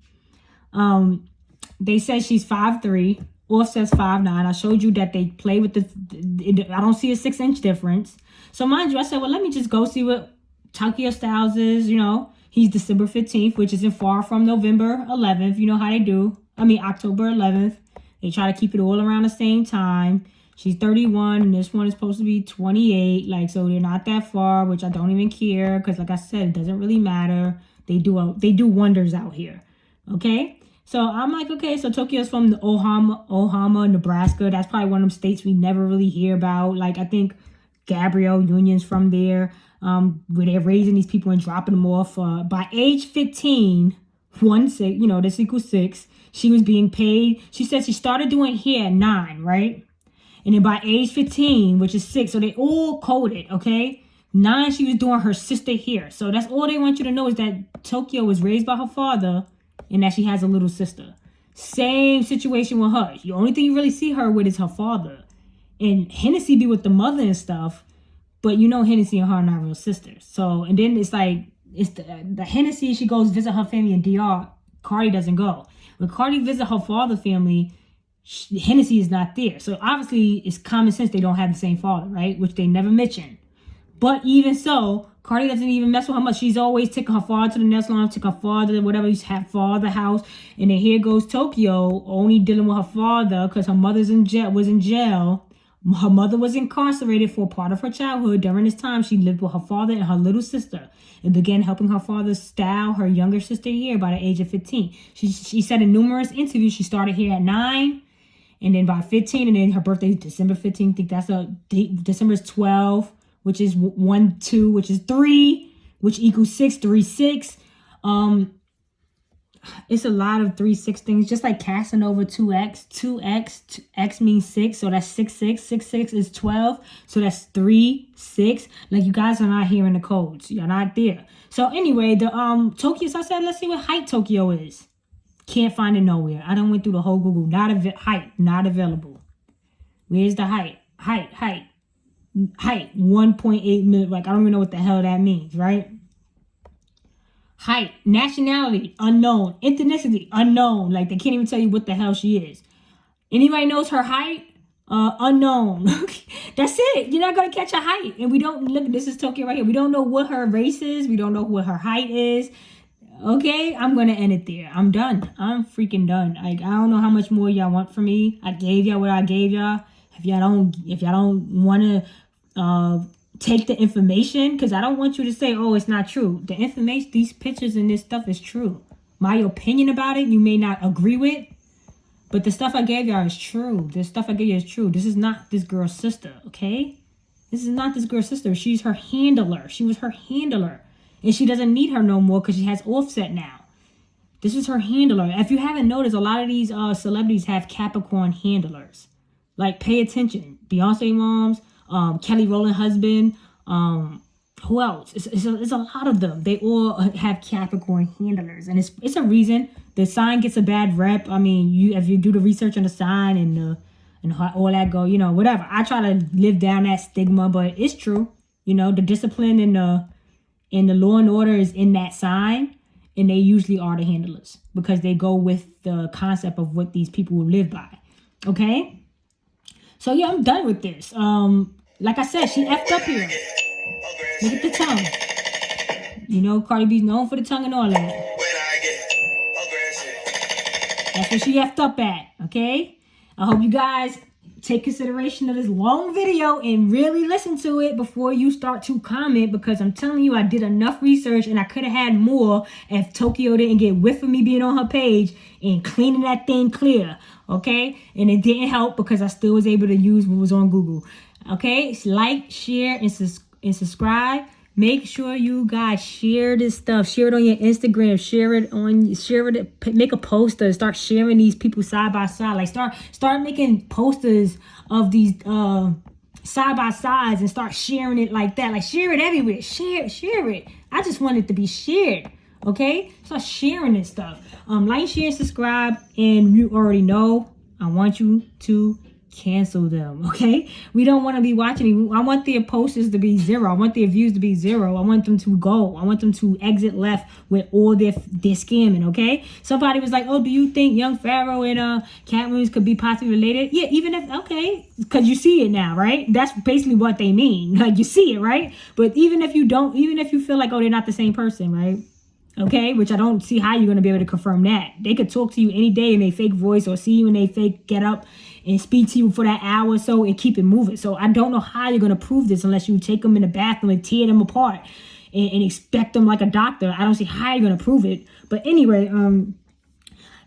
They said she's 5'3". Offset's 5'9". I showed you that they play with I don't see a 6-inch difference. So mind you, I said, well, let me just go see what Tokyo Stylez is. You know, he's December 15th, which isn't far from November 11th. You know how they do. October 11th. They try to keep it all around the same time. She's 31 and this one is supposed to be 28. Like, so they're not that far, which I don't even care. Because like I said, it doesn't really matter. They do wonders out here. Okay? So I'm like, okay, so Tokyo's from the Omaha, Nebraska. That's probably one of them states we never really hear about. Like, I think Gabrielle Union's from there, where they're raising these people and dropping them off. By age 15, this equals 6, she was being paid. She said she started doing hair at 9, right? And then by age 15, which is 6, so they all coded, okay? 9, she was doing her sister hair. So that's all they want you to know is that Tokyo was raised by her father and that she has a little sister. Same situation with her. The only thing you really see her with is her father. And Hennessy be with the mother and stuff, but you know Hennessy and her are not real sisters. So, and then it's like, it's the Hennessy, she goes visit her family in DR. Cardi doesn't go. When Cardi visit her father family, Hennessy is not there. So obviously it's common sense they don't have the same father, right? Which they never mention. But even so, Cardi doesn't even mess with her much. She's always taking her father to the nail salon, took her father to whatever, used to have father house. And then here goes Tokyo, only dealing with her father because her mother's was in jail. Her mother was incarcerated for part of her childhood. During this time, she lived with her father and her little sister and began helping her father style her younger sister here by the age of 15. She said in numerous interviews she started here at 9, and then by 15, and then her birthday is December 15th. I think that's December is 12, which is 1, 2, which is 3, which equals 6, 3, 6. It's a lot of 3-6 things, just like Casanova 2x. 2x means 6, so that's 6 6. 6 6 is 12, so that's 3 6. Like, you guys are not hearing the codes. You're not there. So anyway, the Tokyo. So I said, let's see what height Tokyo is. Can't find it nowhere. I done went through the whole Google. Height not available. Where's the height? Height 1.8 million. Like, I don't even know what the hell that means, right? Height, nationality, unknown. Ethnicity, unknown. Like, they can't even tell you what the hell she is. Anybody knows her height? Unknown. That's it. You're not going to catch her height. And we don't, look, this is Tokyo right here. We don't know what her race is. We don't know what her height is. Okay, I'm going to end it there. I'm done. I'm freaking done. Like, I don't know how much more y'all want from me. I gave y'all what I gave y'all. If y'all don't want to, take the information, because I don't want you to say, oh, it's not true. The information, these pictures and this stuff is true. My opinion about it, you may not agree with, but the stuff I gave y'all is true. The stuff I gave you is true. This is not this girl's sister, okay? This is not this girl's sister. She's her handler. She was her handler. And she doesn't need her no more because she has Offset now. This is her handler. If you haven't noticed, a lot of these celebrities have Capricorn handlers. Like, pay attention. Beyonce moms, Kelly Rowland husband, who else? It's a lot of them. They all have Capricorn handlers, and it's a reason. The sign gets a bad rep. I mean, if you do the research on the sign and how all that go, whatever. I try to live down that stigma, but it's true. The discipline and the law and order is in that sign, and they usually are the handlers because they go with the concept of what these people will live by. Okay, so yeah, I'm done with this. Like I said, she effed up here. Look at the tongue. Cardi B's known for the tongue and all that. That's what she effed up at, okay? I hope you guys take consideration of this long video and really listen to it before you start to comment, because I'm telling you, I did enough research and I could have had more if Tokyo didn't get whiff of me being on her page and cleaning that thing clear, okay? And it didn't help because I still was able to use what was on Google. Okay, like, share, and subscribe. Make sure you guys share this stuff. Share it on your Instagram. Make a poster. Start sharing these people side by side. Like, start making posters of these side by sides and start sharing it like that. Like, share it everywhere. Share it. I just want it to be shared. Okay, start sharing this stuff. Like, share, and subscribe, and you already know I want you to cancel them, okay? We don't want to be watching. I want their posters to be 0. I want their views to be 0. I want them to go. I want them to exit left with all their scamming, okay? Somebody was like, oh, do you think Young Pharaoh and Cat Williams could be possibly related? Yeah, even if, okay, because you see it now, right? That's basically what they mean. Like, you see it, right? But even if you don't, even if you feel like, oh, they're not the same person, right? Okay, which I don't see how you're going to be able to confirm that. They could talk to you any day in their fake voice or see you in their fake get up and speak to you for that hour or so and keep it moving. So I don't know how you're going to prove this unless you take them in the bathroom and tear them apart and expect them like a doctor. I don't see how you're going to prove it. But anyway,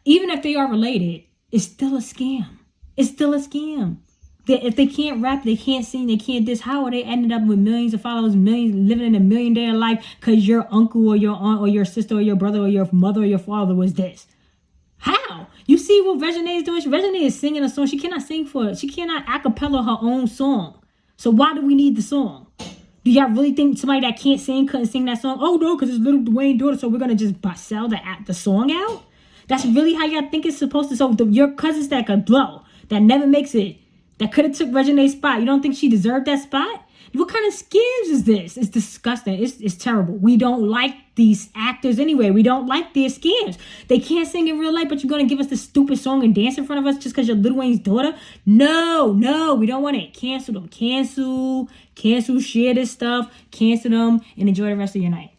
even if they are related, it's still a scam. It's still a scam. If they can't rap, they can't sing, they can't this, how are they ended up with millions of followers, millions, living in a $1 million life because your uncle or your aunt or your sister or your brother or your mother or your father was this? How? You see what Reginae is doing? Reginae is singing a song. She cannot sing for it. She cannot acapella her own song. So why do we need the song? Do y'all really think somebody that can't sing couldn't sing that song? Oh, no, because it's Little Dwayne's daughter, so we're going to just sell the song out? That's really how y'all think it's supposed to? So your cousins that could blow, that never makes it, that could have took Reginae's spot. You don't think she deserved that spot? What kind of scams is this? It's disgusting. It's terrible. We don't like these actors anyway. We don't like their scams. They can't sing in real life, but you're going to give us this stupid song and dance in front of us just because you're Lil Wayne's daughter? No, we don't want it. Cancel them. Cancel, share this stuff, cancel them, and enjoy the rest of your night.